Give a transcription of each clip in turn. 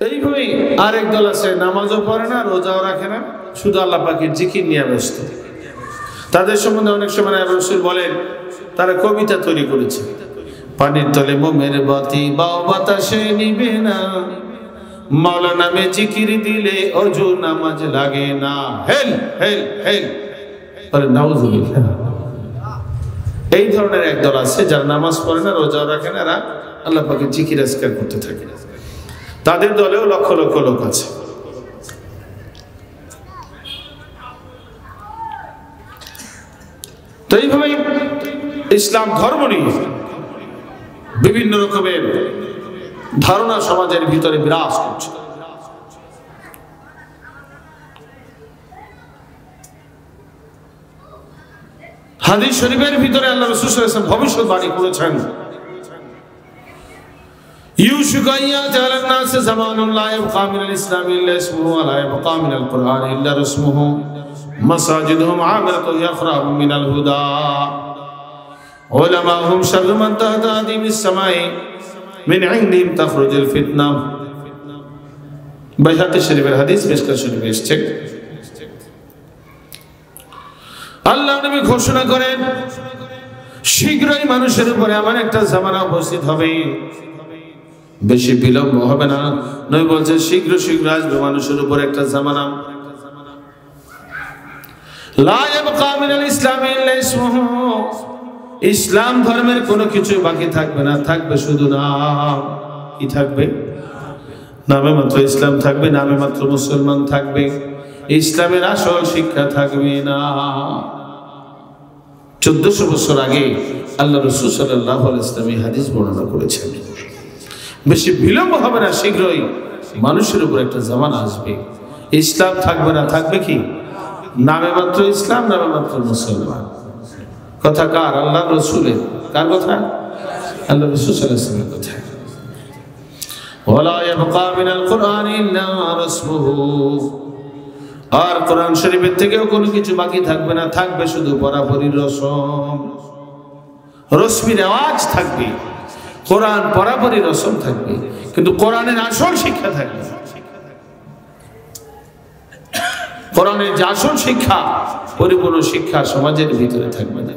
এইভাবেই আরেক দল আছে, নামাজও পড়ে না, রোজাও রাখে না, শুধু আল্লাহ পাকের জিকির নিয়ে ব্যস্ত। তাদের সম্বন্ধে অনেক সময় রাসূল বলেন তারা কবিতা তৈরি করেছে, পানির তলে মোমের বাতি বাও বাতাসে নিবে না, মাওলা নামে জিকির দিলে অজু নামাজ লাগে না, হেল হেল হেল। নাউযুবিল্লাহ। এই ধরনের একদল আছে যারা নামাজ পড়ে না, রোজা রাখে না, এরা আল্লাহ পাকের জিকির আজকার করতে থাকে। তাদের দলেও লক্ষ লক্ষ লোক আছে। তো এইভাবে ইসলাম ধর্ম নিয়ে বিভিন্ন রকমের ধারণা সমাজের ভিতরে বিরাজ করছে। হাদিস শরীফের ভিতরে আল্লাহ রাসূল সাল্লাল্লাহু আলাইহি ওয়াসাল্লাম ভবিষ্যৎবাণী করেছেন, ইউশিকু আন ইয়া'তিয়া আলান-নাসি যামানুন লা ইয়াবকা মিনাল ইসলামি ইল্লা ইসমুহু ওয়া লা ইয়াবকা মিনাল কুরআনি ইল্লা রাসমুহু মাসাজিদুহুম আমিরাতুন ইয়াখরাবু মিনাল হুদা উলামাহুম শাররু মান তাহতা আদিমিস সামাই মিন ইনদিহিম তাখরুজুল ফিতনা। বাইহাকি শরীফের হাদিস, মিশকাত শরীফে এসেছে। আল্লাহ নবী ঘোষণা করেন শীঘ্রই মানুষের উপরে এমন একটা জামানা উপস্থিত হবে, বেশি বিলম্ব হবে না। নবী বলছে শীঘ্র শীঘ্র আসবে মানুষের উপরে একটা জামানা, লা ইয়াবকা মিনাল ইসলামি ইল্লা ইসমুহু, ইসলাম ধর্মের কোনো কিছু বাকি থাকবে না, থাকবে শুধু নাম। কি থাকবে? নামে মাত্র ইসলাম থাকবে, নামে মাত্র মুসলমান থাকবে, ইসলামের আসল শিক্ষা থাকবে না। 1400 বছর আগে আল্লাহ রাসূল সাল্লাল্লাহু আলাইহি ওয়াসাল্লাম এই হাদিস বর্ণনা করেছেন। বেশি বিলম্ব হবে না, শীঘ্রই মানুষের উপর একটা জামানা আসবে, ইসলাম থাকবে না, থাকবে কি? নামে মাত্র ইসলাম, নামে মাত্র মুসলমান। কথা কার? আল্লাহ রাসূলের। কার কথা? আল্লাহ রাসূল সাল্লাল্লাহু আলাইহি ওয়াসাল্লামের কথা। ওয়ালা ইয়াবকা মিনাল কুরআনি ইল্লা রাসমুহু, আর কোরআন শরীফের থেকেও কোনো কিছু বাকি থাকবে না, থাকবে শুধু পড়াপড়ি রসম, রসমির আওয়াজ থাকবে, কোরআন পড়াপড়ি রসম থাকবে, কিন্তু কোরআনের আসল শিক্ষা থাকবে। কোরআনের যে আসল শিক্ষা, পরিপূর্ণ শিক্ষা সমাজের ভিতরে থাকবে না।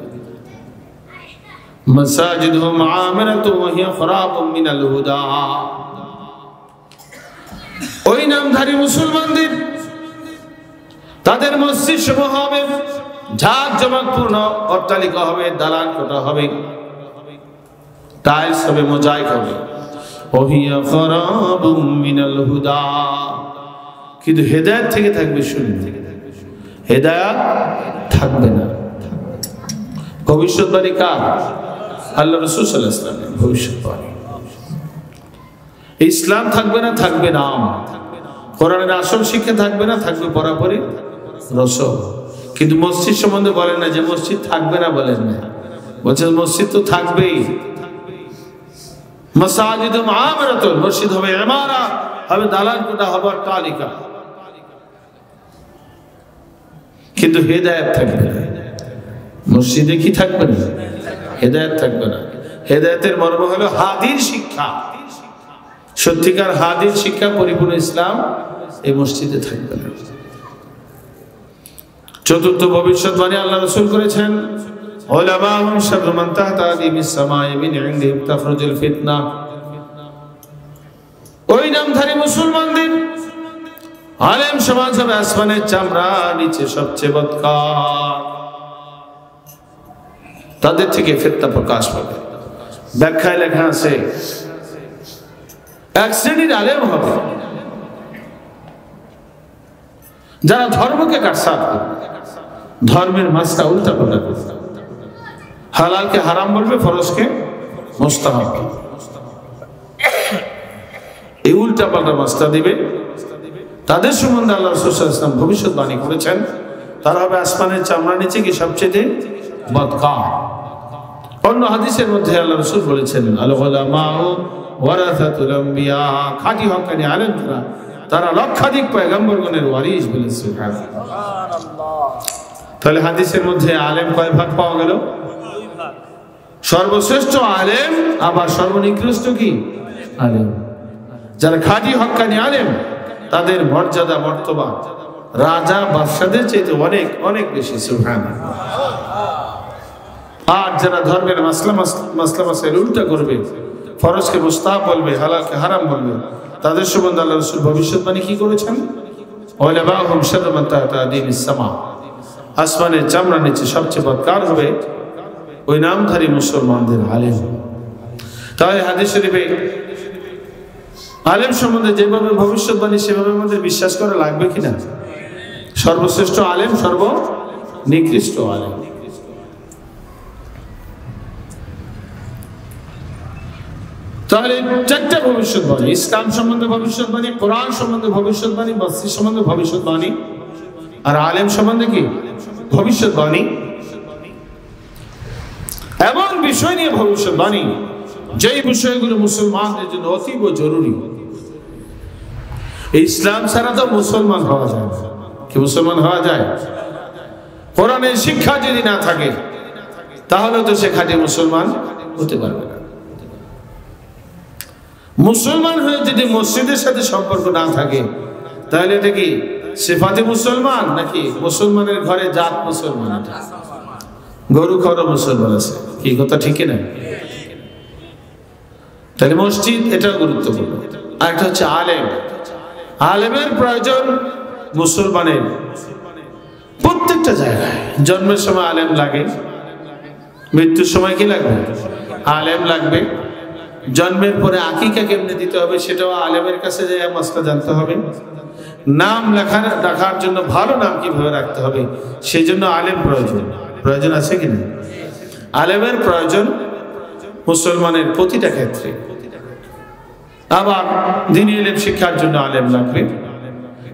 মাসাজিদুহুম আমিরাতুন ওয়া হিয়া খরাবুম মিনাল হুদা, ওই নামধারী মুসলমানদের তাদের মসজিদ সমূহ হবে ঝাঁকজমকপূর্ণ, অট্টালিকা হবে, দালান কোঠা হবে, টাইলস হবে, মোজাইক হবে, ওহিয়া খরাবুম মিনাল হুদা, কিন্তু হেদায়েত থেকে থাকবে শূন্য, হেদায়েত থাকবে না। ভবিষ্যৎবাণী কার? আল্লাহ রাসূল সাল্লাল্লাহু আলাইহি ওয়াসাল্লামের ভবিষ্যৎবাণী। ইসলাম থাকবে না, থাকবে নাম, কোরআনের আসল শিক্ষা থাকবে না, থাকবে পরাপরি রসম। কিন্তু মসজিদ সম্বন্ধে বলেন না যে মসজিদ থাকবে না, বলেন না, বলছেন মসজিদ তো থাকবেই। মাসাজিদুম আমিরাতুন, মসজিদ হবে ইমারত, হবে দালান কোঠা, হবে অট্টালিকা, কিন্তু হেদায়েত থাকবে না। মসজিদে কি থাকবে না? হেদায়েত থাকবে না। হেদায়েতের মর্ম হলো হাদির শিক্ষা, সত্যিকার হাদির শিক্ষা, পরিপূর্ণ ইসলাম এই মসজিদে থাকবে না। চতুর্থ ভবিষ্যৎবাণী আল্লাহ রাসূল করেছেন, উলামাহুম শাররু মান তাহতা আদিমিস সামাই মিন ইনদিহিম তাখরুজুল ফিতনা। ওই নামধারী মুসলমানদের আলেম সমাজ হবে আসমানের চামড়া নিচে সবচেয়ে বদকার, তাদের থেকে ফিতনা প্রকাশ পাবে। ব্যাখ্যায় লেখা আছে এক শ্রেণীর আলেম হবে যারা ধর্মকে কাটছাঁট করবে, ধর্মের মাঝটা উল্টাপাল্টা করবে, হালালকে হারাম বলবে, ফরজকে মুস্তাহাব বলবে, এই উল্টাপাল্টা মাঝটা দিবে। তাদের সম্বন্ধে আল্লাহ রাসূল সাল্লাল্লাহু আলাইহি ওয়াসাল্লাম ভবিষ্যৎবাণী করেছেন, তারা হবে আসমানের চামড়া নিচে কি সবচেয়ে বদকার। অন্য হাদিসের মধ্যে আল্লাহ রাসূল বলেছেন, আল উলামাউ ওয়ারাসাতুল আম্বিয়া, খাঁটি হক্কানি আলেম তারা লক্ষাধিক পয়গম্বরগণের ওয়ারিস বলেছে। সুবহানাল্লাহ। তাহলে হাদিসের মধ্যে আলেম কয় ভাগ পাওয়া গেল? সর্বশ্রেষ্ঠ আলেম, আবার সর্বনিকৃষ্ট কি আলেম। যারা খাঁটি হক্কানি আলেম তাদের মর্যাদা মর্তবা রাজা বাদশাদের চাইতে অনেক অনেক বেশি। সুবহানাল্লাহ। আর যারা ধর্মের মাসলা মাসাইল উল্টা করবে, ফরজকে মুস্তাহাব বলবে, হালালকে হারাম বলবে, তাদের সম্বন্ধে আল্লাহ রাসূল ভবিষ্যৎবাণী কি করেছেন? ওয়ালাবাহুম শাররু মান তাহতা আদিমিস সামা, আসমানের চামড়ার নিচে সবচেয়ে বদকার হবে ওই নামধারী মুসলমানদের আলেম। তাই হাদিস শরীফে আলেম সম্বন্ধে যেভাবে ভবিষ্যৎবাণী সেভাবে আমাদের বিশ্বাস করা লাগবে কিনা? সর্বশ্রেষ্ঠ আলেম, সর্বনিকৃষ্ট আলেম। তাহলে চারটা ভবিষ্যৎবাণী: ইসলাম সম্বন্ধে ভবিষ্যৎবাণী, কোরআন সম্বন্ধে ভবিষ্যৎবাণী, মসজিদ সম্বন্ধে ভবিষ্যৎবাণী, আর আলেম সম্বন্ধে কি ভবিষ্যৎবাণী। এমন বিষয় নিয়ে ভবিষ্যৎবাণী যেই বিষয়গুলো মুসলমানদের জন্য অতীব জরুরি। ইসলাম ছাড়া তো মুসলমান হওয়া যায় না। কি মুসলমান হওয়া যায়? কোরআনের শিক্ষা যদি না থাকে তাহলে তো সে খাঁটি মুসলমান হতে পারবে না। মুসলমান হয়ে যদি মসজিদের সাথে সম্পর্ক না থাকে তাহলে এটা কি সিফাতে মুসলমান নাকি মুসলমানের ঘরে জাত মুসলমান? গরু খাওয়া মুসলমান আছে, কি কথা ঠিক না? তাহলে মসজিদ এটা গুরুত্বপূর্ণ। আর একটা হচ্ছে আলেম। আলেমের প্রয়োজন মুসলমানের প্রত্যেকটা জায়গায়। জন্মের সময় আলেম লাগে, মৃত্যুর সময় কি লাগবে? আলেম লাগবে। জন্মের পরে আকিকা কেমনে দিতে হবে সেটাও আলেমের কাছে যায় মাসলা জানতে হবে। নাম রাখার জন্য ভালো নাম কিভাবে রাখতে হবে সেই জন্য আলেম প্রয়োজন আছে কিনা? আলেমের প্রয়োজন মুসলমানের প্রতিটা ক্ষেত্রে। আবার দ্বীনি ইলম শিক্ষার জন্য আলেম লাগবে।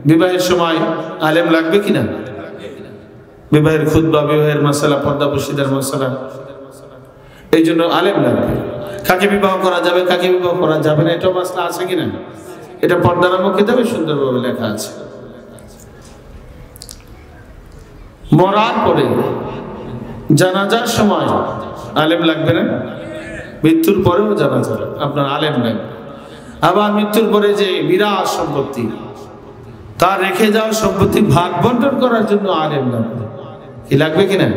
বিবাহের সময় আলেম লাগবে কিনা? বিবাহের খুতবা, বিবাহের মাসালা, পর্দা প্রশিদার মাসালা, এই জন্য আলেম লাগবে। কাকে বিবাহ করা যাবে, কাকে বিবাহ করা যাবে না, এটাও মাসলা আছে কিনা? এটা পর্দা নামক কিতাবে সুন্দরভাবে লেখা আছে। মরার পরে জানাজার সময় আলেম লাগবে না? মৃত্যুর পরেও জানাজা আপনার আলেম লাগবে। আবার মৃত্যুর পরে যে বিরাট সম্পত্তি, তার রেখে যাওয়া সম্পত্তি ভাগ বন্টন করার জন্য আলেম লাগবে। কি লাগবে কিনা?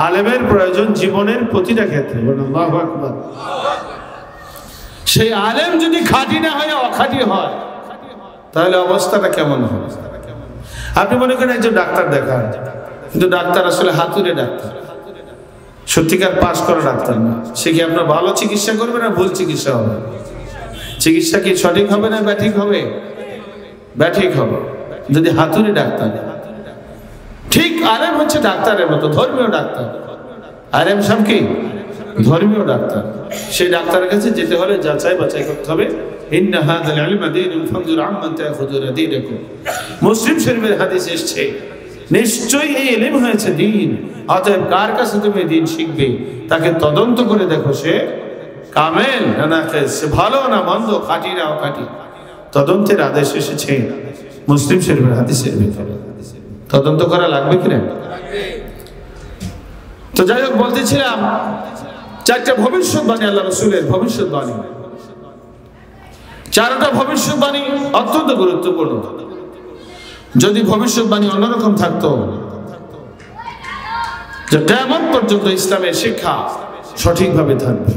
আলেমের প্রয়োজন জীবনের প্রতিটা ক্ষেত্রে। আল্লাহু আকবার। সেই আলেম যদি খাঁটি না হয়, অখাঁটি হয়, তাহলে অবস্থাটা কেমন হবে? আপনি মনে করেন একজন ডাক্তার দেখান, কিন্তু ডাক্তার আসলে হাতুড়ে ডাক্তার, সত্যিকার পাশ করা ডাক্তার না। সে কি আপনার ভালো চিকিৎসা করবে না ভুল চিকিৎসা হবে? চিকিৎসা কি সঠিক হবে না ব্যাঠিক হবে? ব্যাঠিক হবে যদি হাতুড়ে ডাক্তার। ঠিক আলেম হচ্ছে ডাক্তারের মতো, ধর্মীয় ডাক্তার। আলেম সব কি ধর্মীয় ডাক্তার। সেই ডাক্তারের কাছে যেতে হলে যাচাই বাছাই করতে হবে। ইন্না হাযাল ইলমা দীনুন ফানজুর আম্মান তাখুযুনা দীনাকুম। মুসলিম শরীফের হাদিস এসেছে, নিশ্চয়ই এই ইলম হয়েছে দ্বীন, অতএব কার কাছে তুমি দ্বীন শিখবে তাকে তদন্ত করে দেখো সে কামেল না নাকিস, সে ভালো না মন্দ, খাঁটি না অখাঁটি। তদন্তের আদেশ এসেছে মুসলিম শরীফের হাদিসের ভিতরে। তদন্ত করা লাগবে কিনা? তো যাই হোক, বলতেছিলাম চারটা ভবিষ্যৎবাণী আল্লাহ রাসূলের ভবিষ্যৎবাণী। চারটা ভবিষ্যৎবাণী অত্যন্ত গুরুত্বপূর্ণ। যদি ভবিষ্যৎবাণী অন্যরকম থাকতো, যে কিয়ামত পর্যন্ত ইসলামের শিক্ষা সঠিকভাবে থাকবে,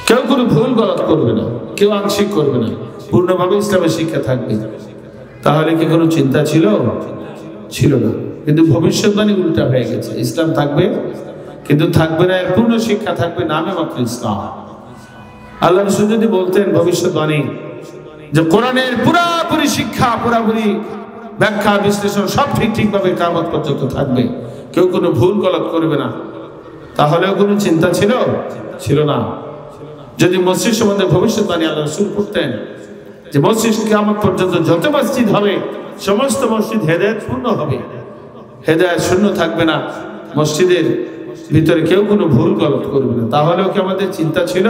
কেউ কোনো ভুল গলত করবে না, কেউ আংশিক করবে না, পূর্ণভাবে ইসলামের শিক্ষা থাকবে, তাহলে কি কোনো চিন্তা ছিল? ছিল না। কিন্তু ভবিষ্যৎবাণী উল্টা হয়ে গেছে। ইসলাম থাকবে কিন্তু থাকবে না এর পূর্ণ শিক্ষা, থাকবে নামে মাত্র ইসলাম। আল্লাহ রাসূল যদি বলতেন ভবিষ্যৎবাণী যে কোরআনের পুরোপুরি শিক্ষা, পুরোপুরি ব্যাখ্যা, বিশ্লেষণ সব ঠিকভাবে কিয়ামত পর্যন্ত থাকবে, কেউ কোনো ভুল গলত করবে না, তাহলেও কোনো চিন্তা ছিল না। যদি মসজিদ সম্বন্ধে ভবিষ্যৎবাণী আল্লাহ রাসূল করতেন যে মসজিদ কিয়ামত পর্যন্ত যত মসজিদ হবে সমস্ত মসজিদ হেদায়েত পূর্ণ হবে, হেদায়েত শূন্য থাকবে না, মসজিদের ভিতরে কেউ কোনো ভুল গলত করবে না, তাহলেও কি আমাদের চিন্তা ছিল?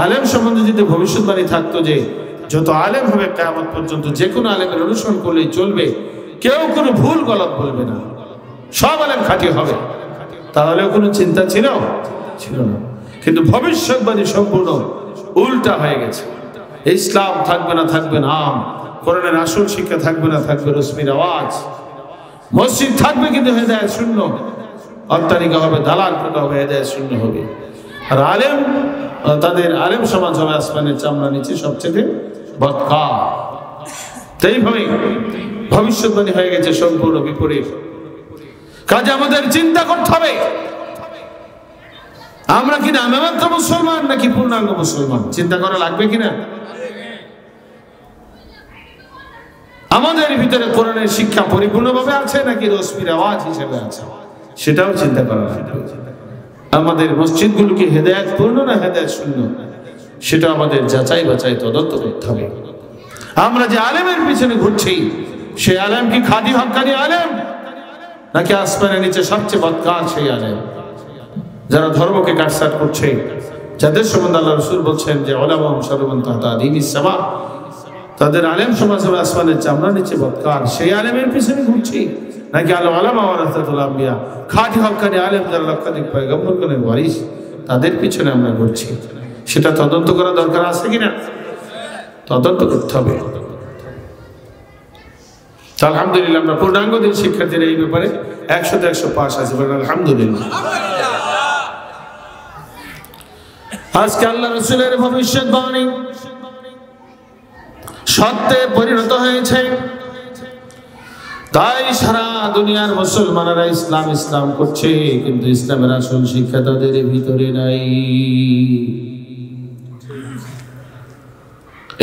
আলেম সম্বন্ধে যদি ভবিষ্যৎবাণী থাকতো যে যত আলেম হবে কিয়ামত পর্যন্ত যে কোনো আলেমের অনুসরণ করলেই চলবে, কেউ কোনো ভুল গলত বলবে না, সব আলেম খাঁটি হবে, তাহলেও কোনো চিন্তা ছিল না। কিন্তু ভবিষ্যৎবাণী সম্পূর্ণ উল্টা হয়ে গেছে। ইসলাম থাকবে না থাকবে নাম, কোরআনের আসল শিক্ষা থাকবে না থাকবে রশ্মির আওয়াজ, মসজিদ থাকবে কিন্তু হেদায়েত শূন্য, অট্টালিকা হবে, দালাল কোটা হবে, হেদায়েত শূন্য হবে। আর আলেম, তাদের আলেম সমাজ হবে আসমানের চামড়া নিচে সবচেয়ে বদকার। এইভাবে ভবিষ্যৎবাণী হয়ে গেছে সম্পূর্ণ বিপরীত। কাজে আমাদের চিন্তা করতে হবে আমরা কি নামমাত্র মুসলমান নাকি পূর্ণাঙ্গ মুসলমান, চিন্তা করা লাগবে কিনা। আমাদের ভিতরে কোরআনের শিক্ষা পরিপূর্ণভাবে আছে নাকি রশ্মির আওয়াজ হিসেবে আছে, সেটাও চিন্তা করা লাগবে। আমাদের মসজিদগুলো কি হেদায়েত পূর্ণ না হেদায়েত শূন্য, সেটা আমাদের যাচাই বাছাই তদন্ত করতে হবে। আমরা যে আলেমের পিছনে ঘুরছি, সে আলেম কি খাঁটি হক্কানি আলেম নাকি আসমানের নিচে সবচেয়ে বদকার সেই আলেম, যারা ধর্মকে কাটছাট করছে, যাদের সম্বন্ধে আল্লাহ রাসূল বলছেন যে উলামা শারুমান তাহতা দীনিস সামা, তাদের আলেম সমাজ হবে আসমানের চামড়া নিচে বদকার, সেই আলেমের পিছনে ঘুরছি নাকি আল উলামা ওয়ারাসাতুল আম্বিয়া, খাঁটি হক্কানি আলেম যারা লক্ষাধিক পয়গম্বরগণের ওয়ারিস, তাদের পিছনে আমরা ঘুরছি, সেটা তদন্ত করা দরকার আছে কিনা, তদন্ত করতে হবে। আলহামদুলিল্লাহ আমরা পূর্ণাঙ্গ দিন শিক্ষার্থীরা এই ব্যাপারে 100-100 পাস আছে, আলহামদুলিল্লাহ। আজকে আল্লাহ রাসূলের ভবিষ্যৎবাণী সত্যে পরিণত হয়েছে, তাই সারা দুনিয়ার মুসলমানেরা ইসলাম ইসলাম করছে, কিন্তু ইসলামের আসল শিক্ষা তাদের ভিতরে নাই।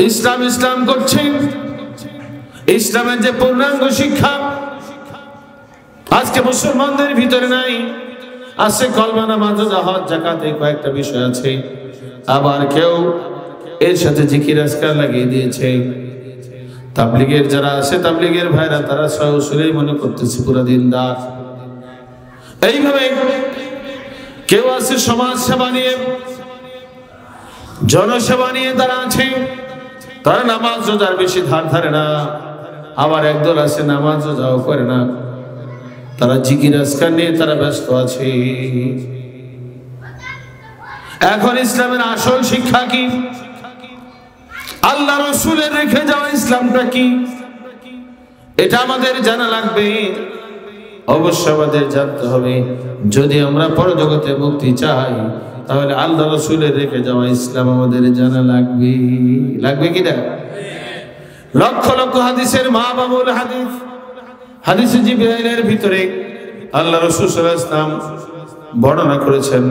ইসলাম ইসলাম করছে, ইসলামের যে পূর্ণাঙ্গ শিক্ষা আজকে মুসলমানদের ভিতরে নাই। আছে কলমা, নামাজ, হজ, যাকাত, এই কয়েকটা বিষয় আছে, আবার কেউ এর সাথে জিকির আজকার লাগিয়ে দিয়েছে। তাবলীগের যারা আছে, তাবলীগের ভাইরা, তারা সরাসরি মনে করতেছে পুরা দিনদার। এইভাবে কেউ আছে সমাজ সেবা নিয়ে, জনসেবা নিয়ে তারা আছে, তারা নামাজ রোজার বেশি ধার ধারে না। আবার একদল আছে নামাজ রোজাও করে না, তারা জিকির আজকার নিয়ে তারা ব্যস্ত আছে। এখন ইসলামের আসল শিক্ষা কি, আল্লাহ রাসূলের রেখে যাওয়া ইসলামটা কি, এটা আমাদের জানা লাগবে। অবশ্যই আমাদের জানতে হবে, যদি আমরা পরজগতে মুক্তি চাই তাহলে আল্লাহ রাসূলের রেখে যাওয়া ইসলাম আমাদের জানা লাগবে। লাগবে কিনা? লক্ষ লক্ষ হাদিসের মা বাবুল হাদিস, হাদিসে জিবরাইলের ভিতরে আল্লাহ রাসূল সাল্লাল্লাহু আলাইহি ওয়াসাল্লাম বর্ণনা করেছেন,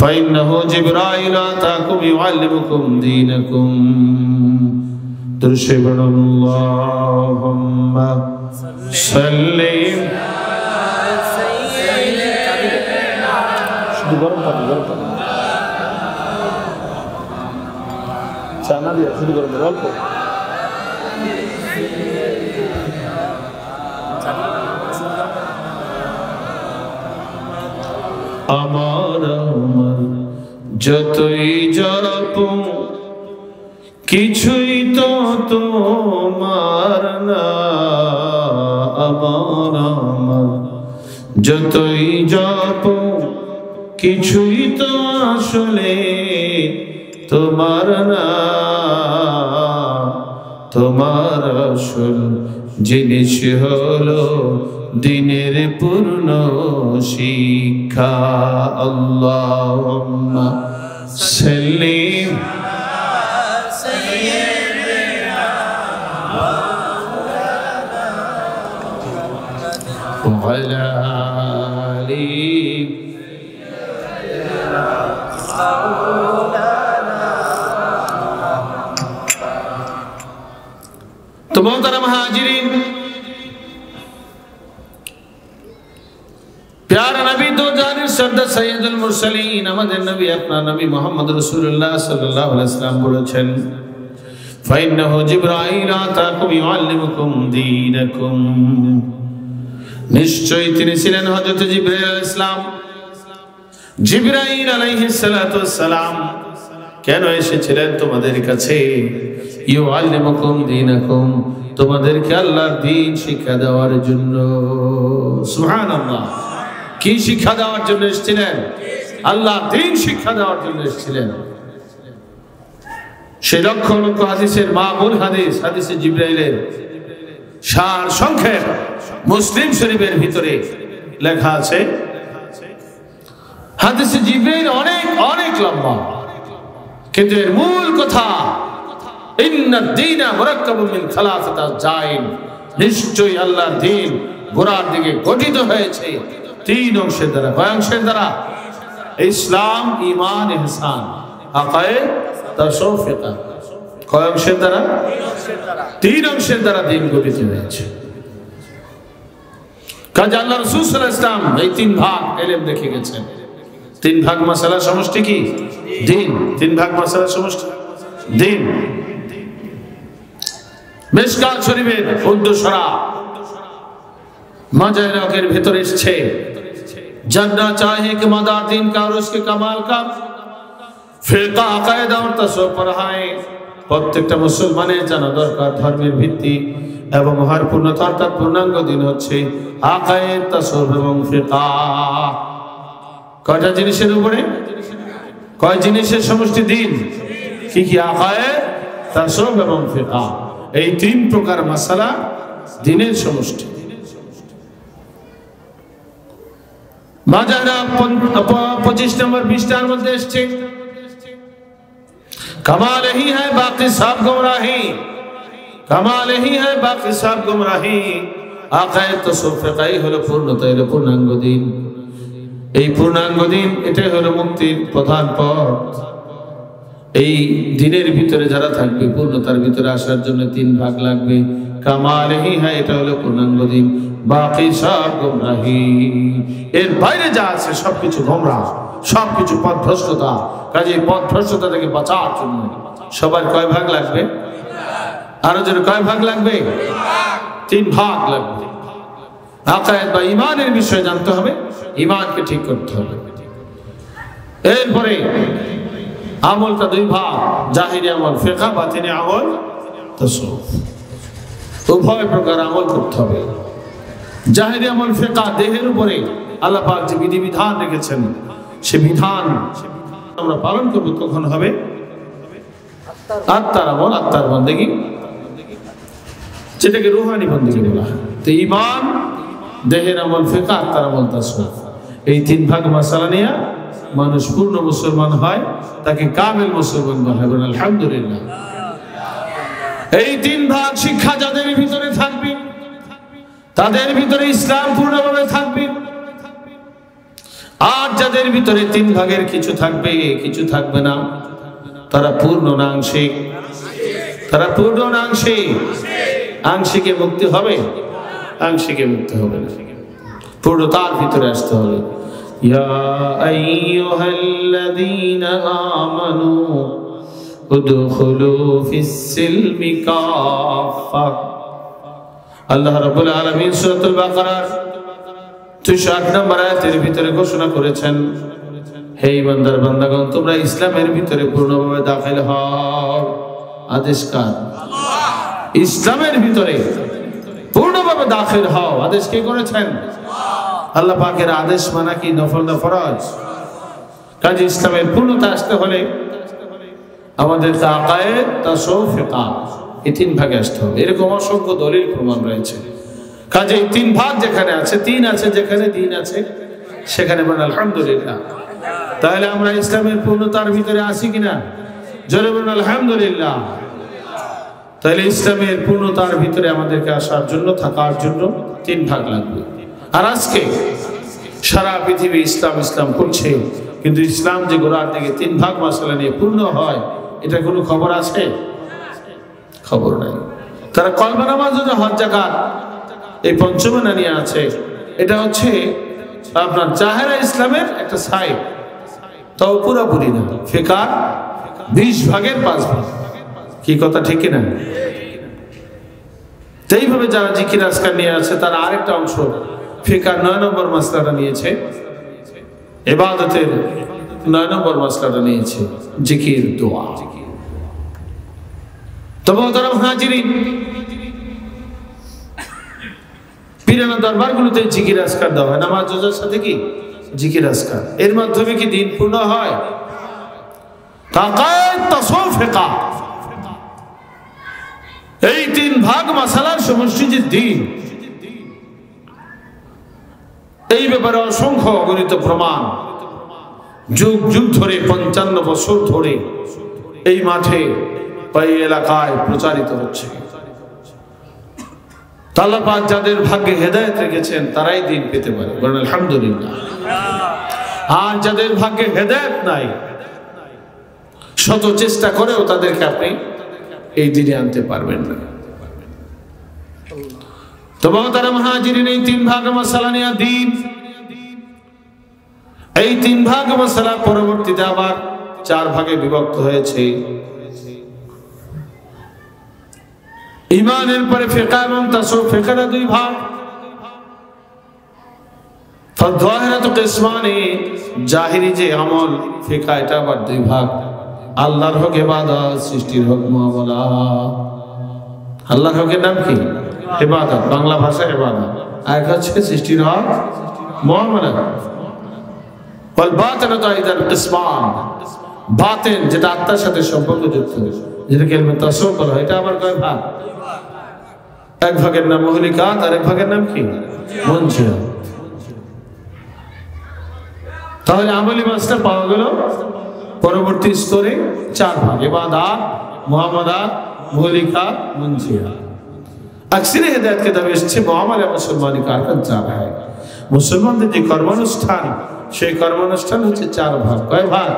ফাইন্নাহু জিবরাইল আতাকুম ইউআল্লিমুকুম দীনাকুম। তুরশিবুল্লাহুম্মা সাল্লি শুধু গরম পানি চানা দিয়ে শুধু গরম অল্প। আমার আমার যতই জপ কিছুই তো তোমার না, আমার আমার যতই জপ কিছুই তো আসলে তোমার না। তোমার আসল জিনিস হলো দিনের পূর্ণ শিক্ষা। আল্লাহুম্মা সাল্লি ওয়ালা আলি তো মোহতারাম হাজিরিন, প্যারা নবী দো জানের সরদার সৈয়দুল মুরসালিন আমাদের নবী আপনার নবী মুহাম্মদ রাসূলুল্লাহ সাল্লাল্লাহু আলাইহি ওয়াসাল্লাম বলেছেন, ফাইন্নাহু জিবরাইল আতাকুম ইউআল্লিমুকুম দীনাকুম। নিশ্চয়ই তিনি ছিলেন হযরত জিবরাইল আলাইহিস সালাম। জিবরাইল আলাইহিস সালাতু ওয়াস সালাম কেন এসেছিলেন তোমাদের কাছে? ইউআল্লিমুকুম দীনাকুম, তোমাদেরকে আল্লাহর দ্বীন শিক্ষা দেওয়ার জন্য। সুবহানাল্লাহ। কি শিক্ষা দেওয়ার জন্য এসেছিলেন? আল্লাহর দ্বীন শিক্ষা দেওয়ার জন্য এসেছিলেন। সেই লক্ষ লক্ষ হাদিসের মামুল হাদিস, হাদিসে জিবরাইলের সার সংক্ষেপ মুসলিম শরীফের ভিতরে লেখা আছে। হাদিসে জিবরাইল অনেক অনেক লম্বা, কিন্তু এর মূল কথা ইন্নাদ দীনা মুরাক্কাবুম মিন সালাসাতি আজজাইন, নিশ্চয়ই আল্লাহর দ্বীন গোড়ার দিকে গঠিত হয়েছে তিন অংশের দ্বারা। কয় অংশের দ্বারা? ইসলাম, ঈমান, ইহসান, আকায়েদ, তাসাউফ, ফিকহ। কয় অংশের দ্বারা? তিন অংশের দ্বারা দ্বীন গঠিত হয়েছে। কাজে আল্লাহ রাসূল সাল্লাল্লাহু আলাইহি ওয়াসাল্লাম এই তিন ভাগ ইলম রেখে গেছেন। তিন ভাগ মাসালা সমষ্টি কি? দ্বীন। তিন ভাগ মাসালা সমষ্টি দ্বীন। মিশকাত শরীফের উদ্দশরা মাজাইরাকের ভেতরে এসেছে, জাননা চাহে कि मदार दीन का और उसके कमाल का फिरका अकायदा और तसव्वुफ पढ़ाए। প্রত্যেকটা মুসলমানের জানা দরকার ধর্মের ভিত্তি এবং উহার পূর্ণতা অর্থাৎ পূর্ণাঙ্গ দিন হচ্ছে আকায়েদ, তাসাউফ এবং ফিকহ। কয়টা জিনিসের উপরে? কয় জিনিসের সমষ্টি দিন? কি কি? আকায়েদ, তাসাউফ এবং ফিকহ। এই তিন প্রকার মাসালা দিনের সমষ্টি। মাজারা 25 নম্বর পৃষ্ঠার মধ্যে এসেছে, कमाल ही है बाकी सब गुमराही, कमाल ही है बाकी सब गुमराही। আকায়েদ, তাসাউফ, ফিকহ হলো পূর্ণতা, হলো পূর্ণাঙ্গ দিন। এই পূর্ণাঙ্গ দিন এটাই হলো মুক্তির প্রধান পথ। এই দিনের ভিতরে যারা থাকবে, পূর্ণতার ভিতরে আসার জন্য তিন ভাগ লাগবে। কামাল হি হ্যাঁ, এটা হলো পূর্ণাঙ্গ দিন। বাকি সব গুমরাহি, এর বাইরে যা আছে সবকিছু গোমরাহ, সবকিছু পথভ্রষ্টতা। কাজে পথভ্রষ্টতা থেকে বাঁচার জন্য সবার কয় ভাগ লাগবে? আরো যেন কয় ভাগ লাগবে? তিন ভাগ লাগবে। আকায়েদ বা ঈমানের বিষয়ে জানতে হবে, ঈমানকে ঠিক করতে হবে। এরপরে আমলটা দুই ভাগ, জাহিরি আমল ফিকহ, বাতিনি আমল তাসাউফ। উভয় প্রকার আমল করতে হবে। জাহিরি আমল ফিকহ, দেহের উপরে আল্লাহ পাক যে বিধিবিধান রেখেছেন সে বিধান আমরা পালন করব, তখন হবে আত্মার আমল, আত্মার বন্দেগী, যেটাকে রুহানি বন্দেগী বলা হয়। তো ঈমান, দেহের আমল ফিকহ, আত্মার আমল তাসাউফ, এই তিন ভাগ মাসালা নিয়ে মানুষ পূর্ণ মুসলমান হয়, তাকে কামেল মুসলমান বলা হয়। আলহামদুলিল্লাহ। এই তিন ভাগ শিক্ষা যাদের ভিতরে থাকবে, তাদের ভিতরে ইসলাম পূর্ণভাবে থাকবে। আর যাদের ভিতরে তিন ভাগের কিছু থাকবে, কিছু থাকবে না, তারা পূর্ণ না আংশিক, তারা পূর্ণ না আংশিক। আংশিকে মুক্তি হবে, আংশিকে মুক্তি হবে না, পূর্ণতার ভিতরে আসতে হবে। ইয়া আইয়ুহাল্লাযীনা আমানু উদখুলু ফিস-সিলমি কাফা। আল্লাহ রাব্বুল আলামিন সূরাতুল বাকারার 208 নম্বর আয়াতের ভিতরে ঘোষণা করেছেন, হে ইমানদার বান্দাগণ, তোমরা ইসলামের ভিতরে পূর্ণভাবে দাখিল হও। আদেশ কার? আল্লাহ। ইসলামের ভিতরে পূর্ণভাবে দাখিল হও, আদেশ কে করেছেন? আল্লাহ পাকের আদেশ মানা কি নফল না ফরজ? কাজে ইসলামের পূর্ণতা আসতে হলে আমাদের আকায়েদ, তাসাউফ, ফিকহ এই তিন ভাগে আসতে হবে। এরকম অসংখ্য দলিল প্রমাণ রয়েছে। কাজে এই তিন ভাগ যেখানে আছে, তিন আছে যেখানে, দিন আছে সেখানে বলেন আলহামদুলিল্লাহ। তাহলে আমরা ইসলামের পূর্ণতার ভিতরে আছি কিনা? জোরে বলেন আলহামদুলিল্লাহ। তাহলে ইসলামের পূর্ণতার ভিতরে আমাদেরকে আসার জন্য, থাকার জন্য তিন ভাগ লাগবে। আর আজকে সারা পৃথিবী ইসলাম ইসলাম করছে, কিন্তু ইসলাম যে গোড়ার দিকে তিন ভাগ মাসালা নিয়ে পূর্ণ হয়, এটা কোনো খবর আছে? খবর নাই। তারা কলমা নামাজ, হজ, যাকাত, এই পঞ্চমানা নিয়ে আছে। এটা হচ্ছে আপনার জাহেরা ইসলামের একটা সাইড, তাও পুরোপুরি না। ফিকহ 20 ভাগের 5 ভাগ। কি কথা ঠিক কিনা? এইভাবে যারা জিকির আজকার নিয়ে আছে, তারা আরেকটা অংশ ফিকহ 9 নম্বর মাসলাটা নিয়েছে, ইবাদতের 9 নম্বর মাসলাটা নিয়েছে, জিকির, দোয়া। তবে মোহতারাম হাজিরিন, পীরানা দরবারগুলোতে জিকির আজকার দেওয়া হয়, নামাজ রোজার সাথে কি জিকির আজকার। এর মাধ্যমে কি দিন পূর্ণ হয়? আকায়েদ, তাসাউফ, ফিকহ এই 3 ভাগ মাসালার সমষ্টি যে দ্বীন, এই ব্যাপারে অসংখ্য অগণিত প্রমাণ যুগ যুগ ধরে 55 বছর ধরে এই মাঠে বা এই এলাকায় প্রচারিত হচ্ছে। আল্লাহ পাক যাদের ভাগ্যে হেদায়েত রেখেছেন তারাই দ্বীন পেতে পারে, বলেন আলহামদুলিল্লাহ। আর যাদের ভাগ্যে হেদায়েত নাই, শত চেষ্টা করেও তাদেরকে আপনি এই দ্বীনে আনতে পারবেন না। তো তারা মুহাজিরিন এই 3 ভাগ মাসালা নিয়ে দ্বীন, এই 3 ভাগ মাসালা পরবর্তীতে আবার 4 ভাগে বিভক্ত হয়েছে। ঈমানের পরে ফিকহ এবং তাসাউফ, ফিকহের 2 ভাগ। ফাযাহিরাতু কিসমানি, জাহিরি যে আমল ফিকহ এটা আবার 2 ভাগ। আল্লাহর হক ইবাদত, সৃষ্টির হক মুআমালাত। আল্লাহর হকের নাম কি? ইবাদত, বাংলা ভাষায় ইবাদত। আর হচ্ছে সৃষ্টির হক মুআমালাত। ওয়াল বাতিনাতু আইদান কিসমান, বাতিন যেটা আত্মার সাথে সম্পর্কযুক্ত, যেটা কালমে তাসাউফ বলা হয়, এটা আবার কয় ভাগ? 1 ভাগের নাম মুহলিকাত, আর 1 ভাগের নাম কি? মুনজিয়াত। তাহলে আমলি মাসটা পাওয়া গেল পরবর্তী স্তরে 4 ভাগ: ইবাদত, মুআমালাত, মুহলিকাত, মুনজিয়াত। আকসির হিদায়াত কে দাবি এসেছে মুআমালা মুসলমানি কার কাজ জানা হয়, মুসলমানদের যে কর্মানুষ্ঠান, সেই কর্মানুষ্ঠান হচ্ছে 4 ভাগ। কয় ভাগ?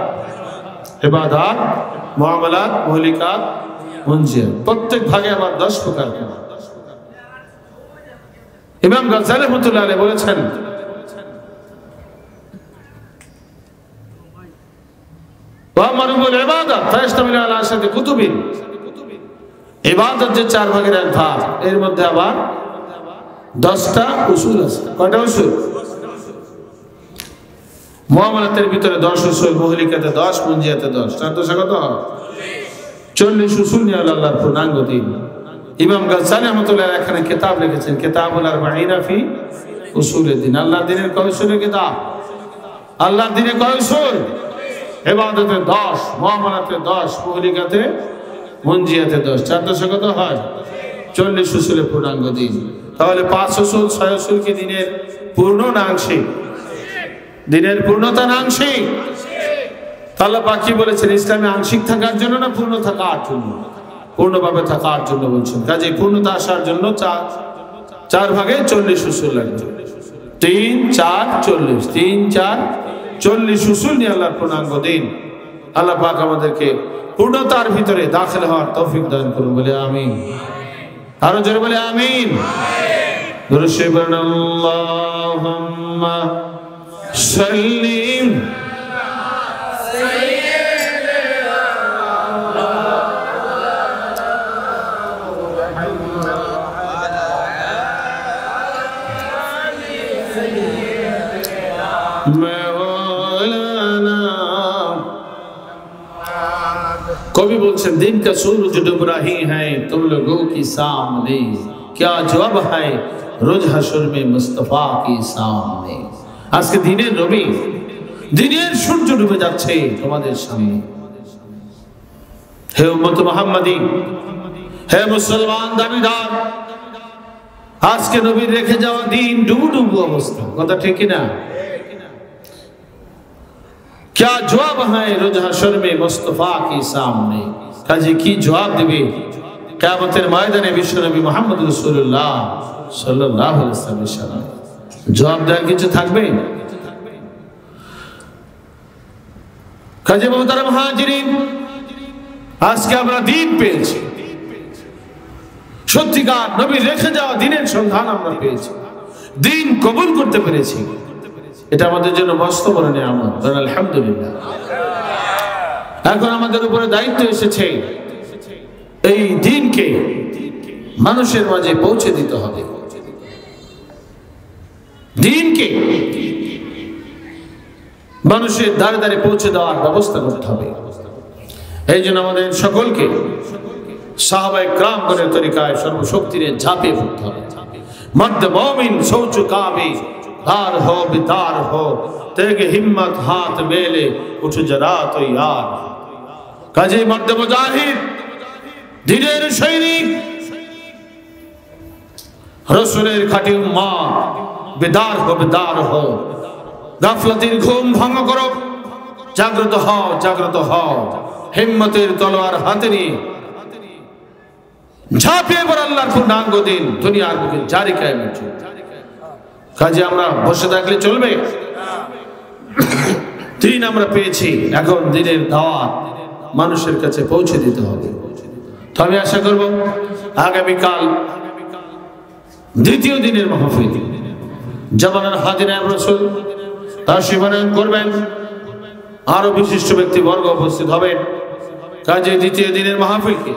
ইবাদত, মুআমালাত, মুহলিকাত, মুনজিয়াত। প্রত্যেক ভাগে আবার 10 প্রকার। ইমাম গাজ্জালী রাহমাতুল্লাহ আলাইহি বলেছেন, ওয়ামারুল ইবাদত ফায়াশতামিলু আলা আশাতি কুতুবিন, ইবাদত যে 4 ভাগের 1 ভাগ, এর মধ্যে আবার 10টা উসুল আছে। কয়টা উসুল? মুআমালাতের ভিতরে 10 উসুল, মুহলিকাতে 10, মুনজিয়াতে 10, 4 কত? 40 উসুল নিয়ে আল্লাহর পূর্ণাঙ্গ দ্বীন। ইমাম গাজ্জালী রাহমাতুল্লাহ এখানে কিতাব লিখেছেন, কিতাবুল আরবাঈনা ফি উসুলিদ দ্বীন। আল্লাহর দ্বীনের কয় উসুলের কিতাব? আল্লাহর দ্বীনে কয় উসুল? ইবাদতে 10, মুআমালাতে 10, মুহলিকাতে, মুনজিয়াতে 10, 4 কত হয়? 40 উসুলের পূর্ণাঙ্গ দ্বীন। তাহলে 5 উসুল 6 উসুল কি দ্বীনের পূর্ণ না আংশিক? দ্বীনের পূর্ণতা না আংশিক? আল্লাহ পাক কি বলেছেন? ইসলামে আংশিক থাকার জন্য না পূর্ণ থাকার জন্য? পূর্ণভাবে থাকার জন্য বলছেন। কাজে পূর্ণতা আসার জন্য 4 ভাগে 40 উসুল লাগবে। 3, 4, 40, 3, 4, 40 উসুল নিয়ে আল্লাহর পূর্ণাঙ্গ দ্বীন। আল্লাহ পাক আমাদেরকে পূর্ণতার ভিতরে দাখিল হওয়ার তৌফিক দান করুন, বলে আমিন। আরো জোরে বলে আমিন। দুরূদ শরীফ পড়ুন, আল্লাহুম্মা সাল্লি कवि बोलते दिन का सूरज डूब रही है तुम लोगों की सामने, क्या जवाब है रोज हशर में मुस्तफा की सामने। आज के दिने नबी, दिनेर सूरज डूबे যাচ্ছে তোমাদের সামনে। হে উম্মত মুহাম্মাদি, হে মুসলমান দাবিদার, আজকে নবীর রেখে যাওয়া দিন ডুবু ডুবু অবস্থা। কথা ঠিক কি না? क्या जवाब है रोज हशर में मुस्तफा के सामने। কাজে কি জবাব দেবে কিয়ামতের ময়দানে বিশ্বনবী মুহাম্মদ রাসূলুল্লাহ সাল্লাল্লাহু আলাইহি ওয়াসাল্লামের সামনে? জবাব দেওয়ার কিছু থাকবে? কাজে মুহতারাম মুহাজিরিন, আজকে আমরা দ্বীন পেয়েছি, সত্যিকার নবী রেখে যাওয়া দ্বীনের সন্ধান আমরা পেয়েছি, দ্বীন কবুল করতে পেরেছি। এটা আমাদের জন্য মস্ত বড় নিয়ামত, আলহামদুলিল্লাহ। এখন আমাদের উপরে দায়িত্ব এসেছে এই দ্বীনকে মানুষের মাঝে পৌঁছে দিতে হবে, দ্বীনকে মানুষের দ্বারে দ্বারে পৌঁছে দেওয়ার ব্যবস্থা করতে হবে। এই জন্য আমাদের সকলকে সাহাবায়ে কেরামগণের তরিকায় সর্বশক্তি নিয়ে ঝাঁপিয়ে পড়তে হবে। মর্দ মুমিন সোচ কাবে दार हो बिदार हो, तेगे हिम्मत हाथ मेले उठ जरा तो यार। কাজে মর্দ মুজাহিদ, দ্বীনের সৈনিক, রসুলের খাঁটি উম্মত বেদার হো, বেদার হো, গাফলাতির ঘুম ভঙ্গ করো, জাগ্রত হও, জাগ্রত হও, হিম্মতের তলোয়ার হাতে নিয়ে ঝাঁপিয়ে পড়ো আল্লাহর পূর্ণাঙ্গ দিন দুনিয়ার বুকে জারি কায়েমের জন্য। কাজে আমরা বসে থাকলে চলবে? দিন আমরা পেয়েছি, এখন দিনের দাওয়াত মানুষের কাছে পৌঁছে দিতে হবে। তো আমি আশা করব আগামীকাল দ্বিতীয় দিনের মাহফিল জামানার হাজি নায়েব রাসূল তার শিবানয়ন করবেন, আরো বিশিষ্ট ব্যক্তিবর্গ উপস্থিত হবেন। কাজে দ্বিতীয় দিনের মাহফিলকে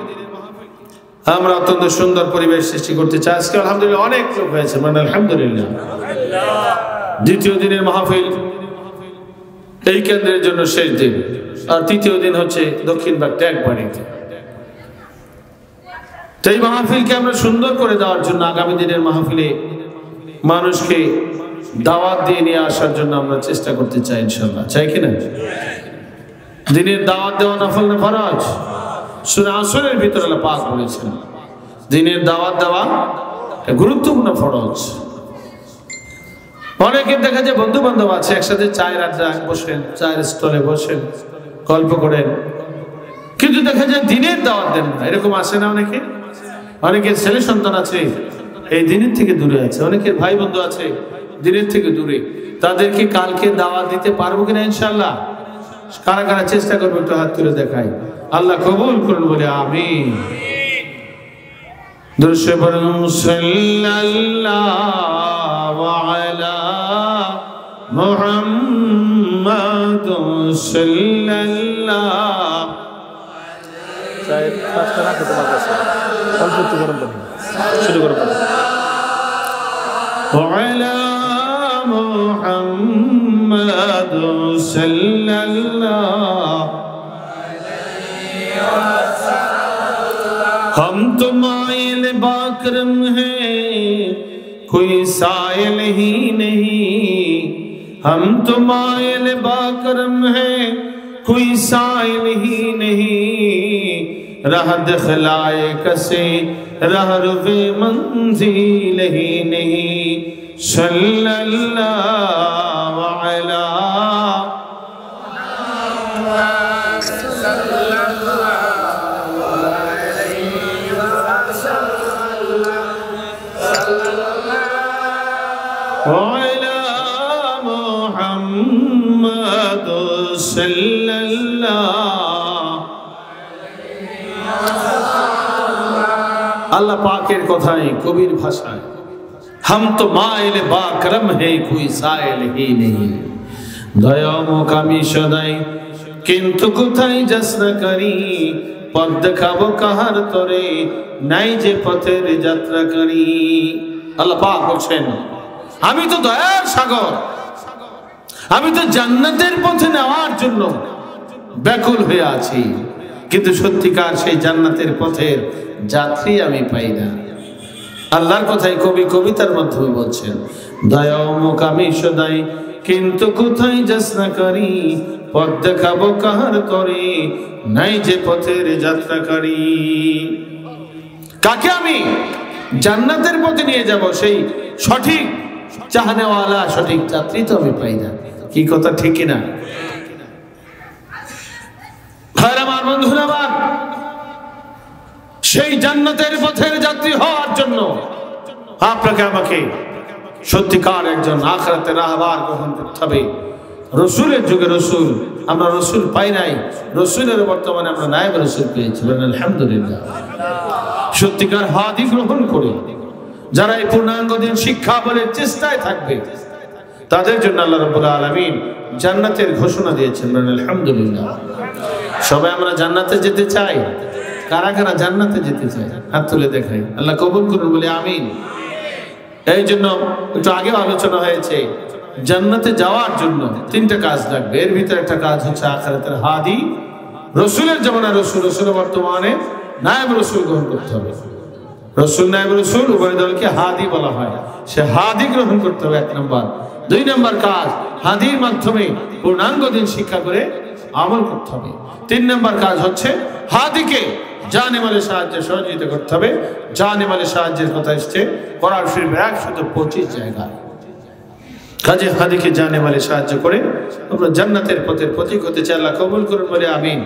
আমরা অত্যন্ত সুন্দর পরিবেশ সৃষ্টি করতে চাই। আজকে আলহামদুলিল্লাহ অনেক লোক হয়েছে, মানে আলহামদুলিল্লাহ। দ্বিতীয় দিনের মাহফিল এই কেন্দ্রের জন্য শেষ দিন, আর তৃতীয় দিন হচ্ছে দক্ষিণবাগ ট্যাগবাড়িতে। তো এই মাহফিলকে আমরা সুন্দর করে দেওয়ার জন্য আগামী দিনের মাহফিলে মানুষকে দাওয়াত দিয়ে নিয়ে আসার জন্য আমরা চেষ্টা করতে চাই ইনশাআল্লাহ। চাই কিনা? দিনের দাওয়াত দেওয়া নফল না ফরজ? সূরা আসরের ভিতরে আল্লাহ পাক বলেছেন দিনের দাওয়াত দেওয়া গুরুত্বপূর্ণ ফরজ। অনেকে দেখা যায় বন্ধু বান্ধব আছে, একসাথে চায়ের আড্ডা বসেন, চায়ের স্টলে বসেন, গল্প করেন, কিন্তু দেখা যায় দিনের দাওয়াত দেন না। এরকম আসে না অনেকে? অনেকের ছেলে সন্তান আছে এই দিনের থেকে দূরে আছে, অনেকের ভাই বন্ধু আছে দিনের থেকে দূরে। তাদেরকে কালকে দাওয়াত দিতে পারবো কিনা ইনশাআল্লাহ? কারা কারা চেষ্টা করবো একটু হাত তুলে দেখাই। আল্লাহ কবুল করুন বলে আমিন। দুরূদ পড়ুন সাল্লাল্লাহু আলা মুহাম্মাদ সাল্লাল্লাহু চাই পাঁচটা রাখো তোমার কাছে, অল্প একটু গরম পানি শুরু করো। ওয়ালা মুহাম্মাদ সাল্লাল্লাহু আলাইহি ওয়াসাল্লাম। हम तो माइल बाकरम हैं कोई साइल ही नहीं, हम तो माइल बाकरम हैं कोई साइल ही नहीं, राह दिखलाए कसे राह रुवे मंजिल ही नहीं, सल्लल्लाहु अलैहि وعلى محمد صلى الله। আল্লাহ পাকের কথাই কবির ভাষায় हम तो माइल बाकरम है कोई साइल ही नहीं, দয়ামুখামি সদাই কিন্তু কোথায় যাসনা করি, পথ দেখাবো কাহার তরে নাই যে পথের যাত্রা করি। আল্লাহ পাক বলছেন আমি তো দয়ার সাগর, আমি তো জান্নাতের পথে নেওয়ার জন্য ব্যাকুল হয়ে আছি, কিন্তু সত্যিকার সেই জান্নাতের পথের যাত্রী আমি পাই না। আল্লাহর কথাই কবি কবিতার মাধ্যমে বলছেন দয়ামুখ আমি সদাই কিন্তু কোথায় যাসনা করি, পথ দেখাবো কাহার তরে নাই যে পথের যাত্রা করি। কাকে আমি জান্নাতের পথে নিয়ে যাব সেই সঠিক চাহনেওয়ালা সঠিক যাত্রী তো আমি পাই না। কি কথা ঠিক কিনা? ভাইরা আমার, বন্ধুরা আমার, সেই জান্নাতের পথের যাত্রী হওয়ার জন্য আপনাকে আমাকে সত্যিকার একজন আখিরাতের রাহবার গ্রহণ করতে হবে। রসুলের যুগে রসুল, আমরা রসুল পাই নাই, রসুলের বর্তমানে আমরা নায়েব রসুল পেয়েছি, আলহামদুলিল্লাহ। সত্যিকার হাদি গ্রহণ করে যারা এই পূর্ণাঙ্গ দিন শিক্ষা বলে চেষ্টায় থাকবে তাদের জন্য আল্লাহ রাব্বুল আলামিন জান্নাতের ঘোষণা দিয়েছেন, আলহামদুলিল্লাহ। সবাই আমরা জান্নাতে যেতে চাই। কারা কারা জান্নাতে যেতে চায় হাত তুলে দেখাই। আল্লাহ কবুল করুন বলে আমিন। এই জন্য একটু আগে আলোচনা হয়েছে জান্নাতে যাওয়ার জন্য তিনটা কাজ লাগবে। এর ভিতরে একটা কাজ হচ্ছে আখিরাতের হাদি, রসুলের জামানায় রসুল, রসুলের বর্তমানে নায়েব রসুল গ্রহণ করতে হবে। রসুল নায়েব রসুল উভয় দলকে হাদি বলা হয়, সে হাদি গ্রহণ করতে হবে, এক নম্বর। দুই নম্বর কাজ হাদির মাধ্যমে পূর্ণাঙ্গ দিন শিক্ষা করে আমল করতে হবে। তিন নম্বর কাজ হচ্ছে হাদিকে জানে মালের সাহায্যে সহযোগিতা করতে হবে। জানে মালের সাহায্যের কথা এসছে কোরআন শরীফে 125 জায়গায়। কাজে হাদিকে জানে মালে সাহায্য করে আমরা জান্নাতের পথের প্রতীক হতে চাই। আল্লাহ কবুল করুন বলে আমিন।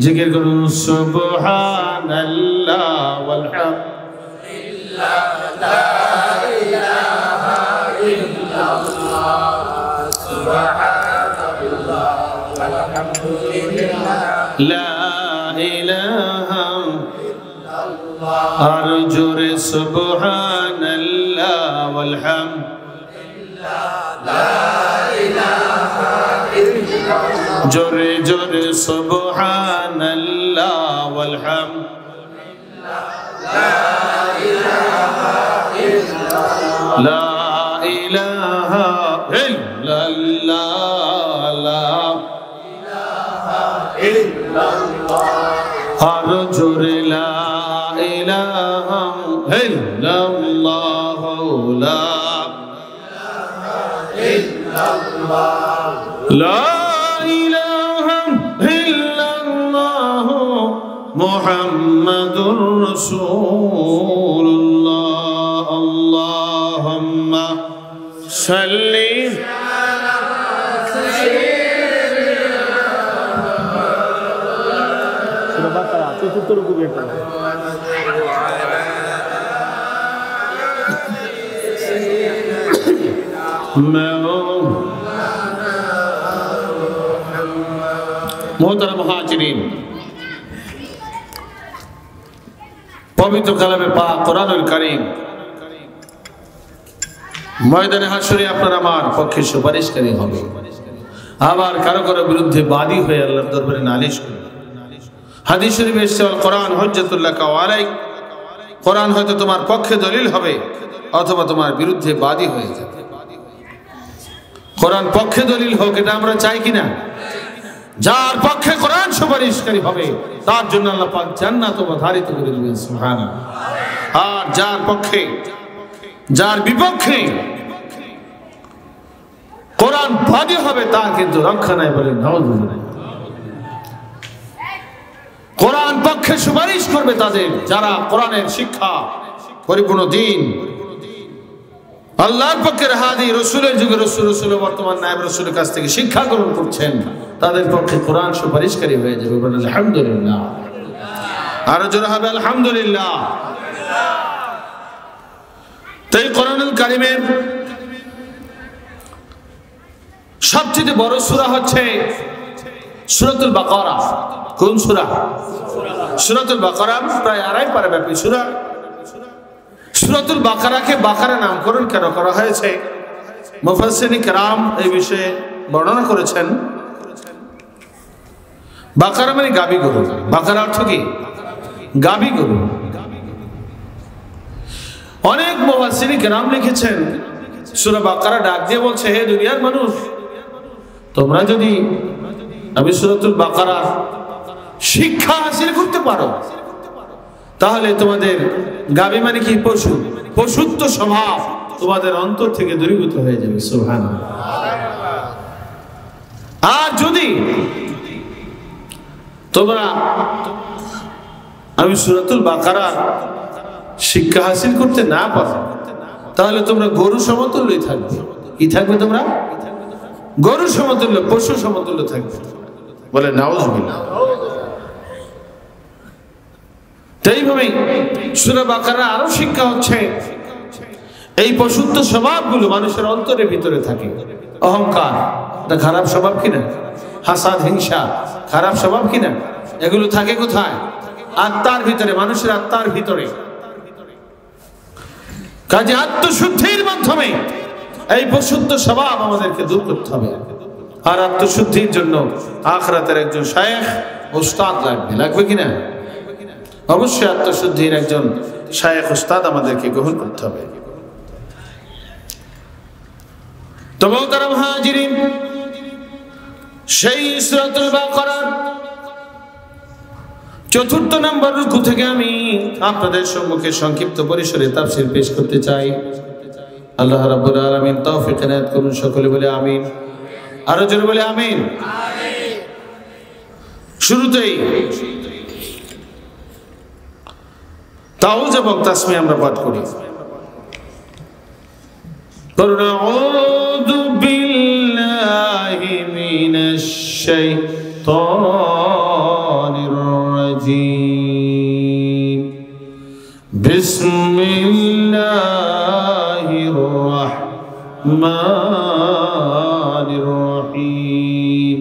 জিকির করুন সুবহানাল্লাহ ওয়ালহামদুলিল্লাহ লা ইলাহা ইল্লাল্লাহ সুবহানাল্লাহ ওয়ালহামদুলিল্লাহ লা ইলাহা ইল্লাল্লাহ আর জোরে সুবহানাল্লাহ ওয়ালহামদুলিল্লাহ জোরে জোরে সুবহানাল্লাহ ওয়ালহামদুলিল্লাহ লা ইলাহা ইল্লাল্লাহ আর জোরে লা ইলাহা ইল্লাল্লাহ লা ইলাহা ইল্লাল্লাহ মুহাম্মাদুর রাসূলুল্লাহ আল্লাহুম্মা সাল্লি আলা সাইয়্যিদিনা সূরা বাকারা 74 রুকু বের করো। মোহতারাম মুহাজিরিন, পবিত্র কালামে পাক কোরআনুল কারীম ময়দানে হাশরে আপনার আমার পক্ষে সুপারিশকারী হবে, আবার কারো কারো বিরুদ্ধে বাদী হয়ে আল্লাহর দরবারে নালিশ করবে। হাদিস শরীফে এসেছে আল কোরআন হুজ্জাতুল লাকা ওয়া আলাইক, কোরআন হয়তো তোমার পক্ষে দলিল হবে অথবা তোমার বিরুদ্ধে বাদী হয়ে যাবে। কোরআন পক্ষে দলিল হোক, এটা আমরা চাই কিনা? যার পক্ষে কোরআন সুপারিশকারী হবে তার জন্য আল্লাহ পাক জান্নাত অবধারিত করে দিবেন, সুবহানাল্লাহ। আর যার পক্ষে, যার বিপক্ষে কোরআন বাদী হবে তার কিন্তু রক্ষা নাই, বলে নাউযুবিল্লাহ। কোরআন পক্ষে সুপারিশ করবে তাদের যারা কোরআনের শিক্ষা পরিপূর্ণ দিন আল্লাহর পক্ষে হাদি রাসূলের যুগে রাসূল বর্তমান নায়েব রাসূলের কাছ থেকে শিক্ষা গ্রহণ করছেন, তাদের পক্ষে কোরআন সুপারিশকারী হয়ে যাবে। বলেন আলহামদুলিল্লাহ, আরো জোরে হবে আলহামদুলিল্লাহ। তাই কোরআনুল কারীমের সবচেয়ে বড় সূরা হচ্ছে সূরাতুল বাকারা। কোন সূরা? সূরাতুল বাকারা প্রায় 2.5 পারা ব্যাপী সূরা। সূরাতুল বাকারাকে বাকারা নামকরণ কেন করা হয়েছে, মুফাসসিরিন কিরাম এই বিষয়ে বর্ণনা করেছেন। বাকারা মানে গাবি গরু। বাকারা অর্থ কি? গাবি গরু। অনেক মুফাসসিরিন কিরাম লিখেছেন সূরা বাকারা ডাক দিয়ে বলছে, হে দুনিয়ার মানুষ, তোমরা যদি আমি সূরাতুল বাকারা শিক্ষা হাসিল করতে পারো তাহলে তোমাদের গাবি মানে কি? পশু, পশুত্ব স্বভাব তোমাদের অন্তর থেকে দূরীভূত হয়ে যাবে, সুবহানাল্লাহ। আর যদি তোমরা আমি সূরাতুল বাকারা শিক্ষা হাসিল করতে না পারো তাহলে তোমরা গরু সমতুল্যই থাকবে। কি থাকবে তোমরা? গরু সমতুল্য, পশু সমতুল্য থাকবে। বলে নাউযুবিল্লাহ। এইভাবেই সূরা বাকারা আরো শিক্ষা হচ্ছে এই পশুত্ব স্বভাবগুলো মানুষের অন্তরের ভিতরে থাকে। অহংকার এটা খারাপ স্বভাব কিনা? হাসাদ, হিংসা খারাপ স্বভাব কিনা? এগুলো থাকে কোথায়? আত্মার ভিতরে, মানুষের আত্মার ভিতরে। কাজে আত্মশুদ্ধির মাধ্যমে এই পশুত্ব স্বভাব আমাদেরকে দূর করতে হবে। আর আত্মশুদ্ধির জন্য আখিরাতের একজন শায়েখ উস্তাদ লাগবে। লাগবে কিনা? অবশ্যই আত্মশুদ্ধির একজন শায়েখ উস্তাদ আমাদেরকে গ্রহণ করতে হবে। তো মুহতারাম মুহাজিরিন, সেই সূরাতুল বাকারার 4 নম্বর রুকু থেকে আমি আপনাদের সম্মুখে সংক্ষিপ্ত পরিসরে তাফসীর পেশ করতে চাই। আল্লাহ রাব্বুল আলামিন তৌফিক এনায়েত করুন। সকলে বলে আমিন। আরো জোরে বলে আমিন। শুরুতেই তাউজ এবং তাসমিহ আমরা পাঠ করি। আউযু বিল্লাহি মিনাশ শাইতানির রাজীম। বিসমিল্লাহির রাহমানির রাহিম।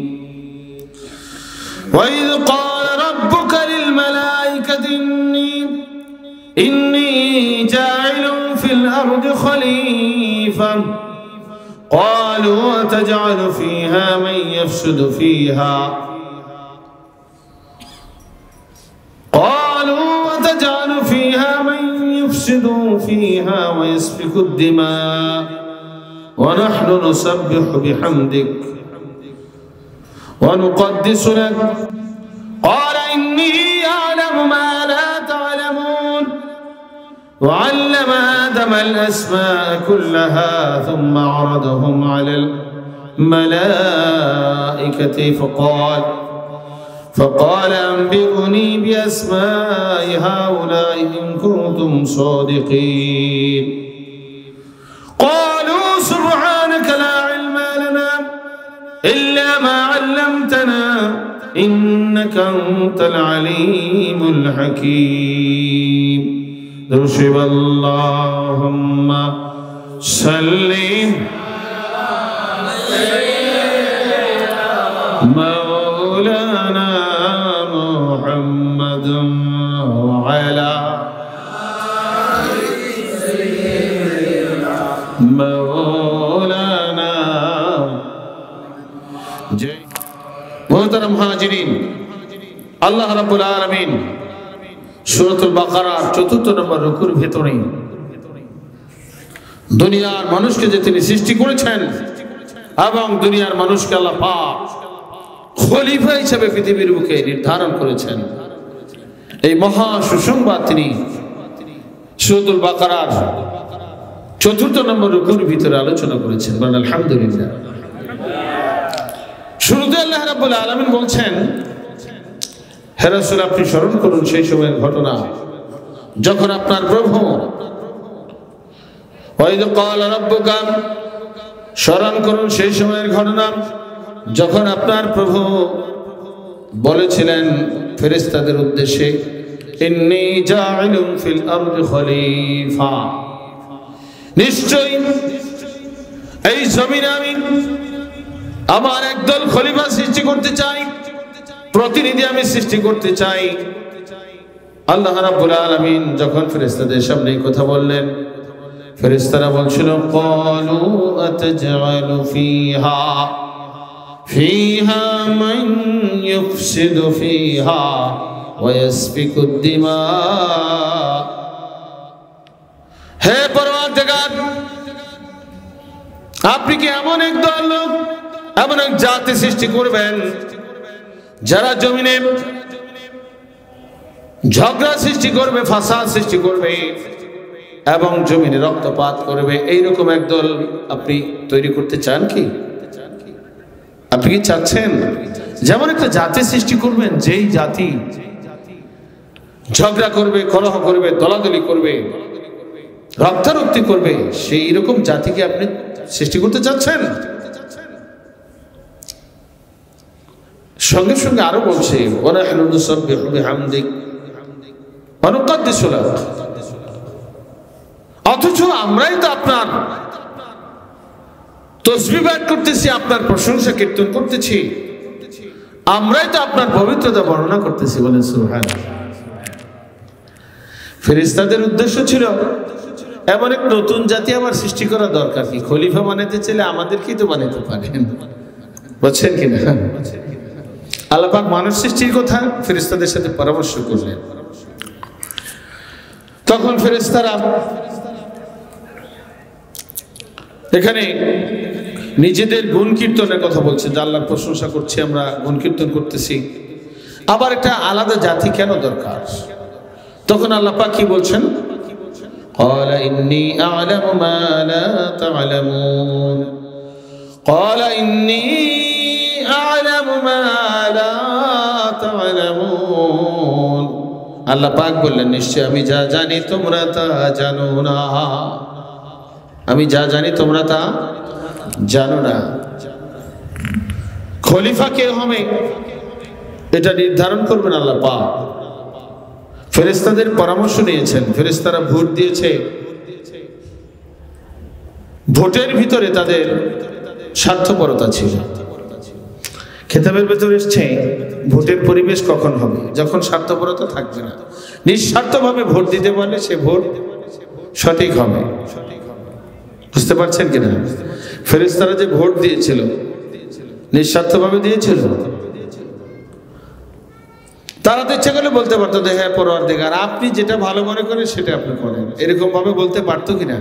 وإذ قال ربك للملائكة إني جاعل في الأرض خليفة قالوا أتجعل فيها من يفسد فيها ويسفك الدماء ونحن نسبح بحمدك ونقدس لك قال إني أعلم ما لا تعلمون وعلم آدم الأسماء كلها ثم عرضهم على الملائكة فقال أنبئوني بأسماء هؤلاء إن كنتم صادقين قالوا سبحانك لا علم لنا إلا ما علمتنا إنك أنت العليم الحكيم رشب اللهم صل مولانا محمد وعلى مولانا মোহতারাম হাজিরিন, আল্লাহ রাব্বুল আলামিন সূরাতুল বাকারার ৪র্থ নম্বর রুকুর ভিতরে দুনিয়ার মানুষকে যে তিনি সৃষ্টি করেছেন এবং দুনিয়ার মানুষকে আল্লাহ পাক খলিফা হিসেবে পৃথিবীর বুকে নির্ধারণ করেছেন, এই মহা সুসংবাদ তিনি সূরাতুল বাকারার ৪র্থ নম্বর রুকুর ভিতরে আলোচনা করেছেন। বলেন আলহামদুলিল্লাহ। শুরুতে আল্লাহ রাব্বুল আলামিন বলছেন, হে রাসূল আপনি স্মরণ করুন সেই সময়ের ঘটনা যখন আপনার প্রভু ওয়াইদ ক্বালা রাব্বুকা, স্মরণ করুন সেই সময়ের ঘটনা যখন আপনার প্রভু বলেছিলেন ফেরেশতাদের উদ্দেশ্যে, ইন্নী জাইলুন ফিল আরদি খলিফা, নিশ্চয়ই এই জমিনে আমি আমার একদল খলিফা সৃষ্টি করতে চাই, প্রতিনিধি আমি সৃষ্টি করতে চাই। আল্লাহ রাব্বুল আলামিন যখন ফেরেশতাদের সামনে কথা বললেন, ফেরেশতারা বলছিল, ক্বালু আতাজআলু ফিহা মান ইউফসিদু ফিহা ওয়া ইয়াসফিকুদ দিমা। হে পরওয়ারদিগার, আপনি কি এমন এক দল লোক, এমন এক জাতি সৃষ্টি করবেন যারা জমিনে ঝগড়া সৃষ্টি করবে, ফাসাদ সৃষ্টি করবে এবং জমিনে রক্তপাত করবে? এইরকম একদল আপনি তৈরি করতে চান কি? আপনি কি চাচ্ছেন যেমন একটা জাতি সৃষ্টি করবেন যেই জাতি ঝগড়া করবে, কলহ করবে, দলাদলি করবে, রক্তারক্তি করবে, সেই রকম জাতিকে আপনি সৃষ্টি করতে চাচ্ছেন? সঙ্গে সঙ্গে আরো বলছে, ওয়ানাহনু নুসাব্বিহু বিহামদিক ওয়া নুকদ্দিসু লাক, অথচ আমরাই তো আপনার তাসবিহ পাঠ করতেছি, আপনার প্রশংসা কীর্তন করতেছি, আমরাই তো আপনার পবিত্রতা বর্ণনা করতেছি। বলেন সুবহানাল্লাহ। ফেরেশতাদের উদ্দেশ্য ছিল এমন এক নতুন জাতি আমার সৃষ্টি করা দরকার, কি খলিফা বানাতে চাইলে আমাদেরকেই তো বানাতে পারেন, বুঝছেন কিনা? আল্লাহ পাক মানুষ সৃষ্টির কথা ফেরেশতাদের সাথে পরামর্শ করলেন। তখন ফেরেশতারা এখানে নিজেদের গুণ কীর্তনের কথা বলছে, যে আল্লাহর প্রশংসা করছি, আমরা গুণ কীর্তন করতেছি, আবার একটা আলাদা জাতি কেন দরকার? তখন আল্লাহ পাক কি বলছেন, قال إني أعلم ما لا تعلمون قال إني أعلم ما لا تعلمون আল্লাহ পাক বললেন, নিশ্চয় আমি যা জানি তোমরা তা জানো না। আমি যা জানি তোমরা তা জানো না। খলিফা কে হবে এটা নির্ধারণ করবেন আল্লাহ পাক। ফেরেশতাদের পরামর্শ নিয়েছেন, ফেরেশতারা ভোট দিয়েছে। ভোটের ভিতরে তাদের স্বার্থপরতা ছিল। কিতাবের ভেতরে এসেছে ভোটের পরিবেশ কখন হবে, যখন স্বার্থপরতা থাকবে না। নিঃস্বার্থভাবে ভোট দিতে পারলে সে ভোট সঠিক হবে। বুঝতে পারছেন কিনা? ফেরেশতারা যে ভোট দিয়েছিল নিঃস্বার্থভাবে দিয়েছিল। তারা তো ইচ্ছা করলে বলতে পারতো যে হ্যাঁ পরওয়ারদিগার আপনি যেটা ভালো মনে করেন সেটা আপনি করেন, এরকম ভাবে বলতে পারতো কিনা?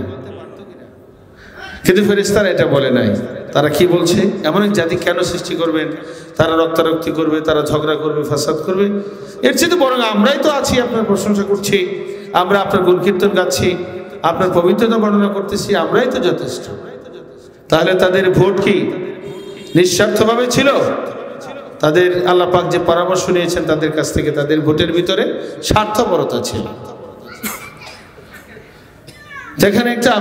কিন্তু ফেরেশতারা এটা বলে নাই। তারা কি বলছে, এমন এক জাতি কেন সৃষ্টি করবেন, তারা রক্তারক্তি করবে, তারা ঝগড়া করবে, ফাসাদ করবে, এর চেয়ে বরং আমরাই তো আছি, আপনার প্রশংসা করছি, আমরা আপনার গুণ কীর্তন গাচ্ছি, আপনার পবিত্রতা বর্ণনা করতেছি, আমরাই তো যথেষ্ট। তাহলে তাদের ভোট কি নিঃস্বার্থভাবে ছিল? তাদের আল্লাহ পাক যে পরামর্শ নিয়েছেন তাদের কাছ থেকে, তাদের ভোটের ভিতরে স্বার্থপরতা ছিল। এখানে একটা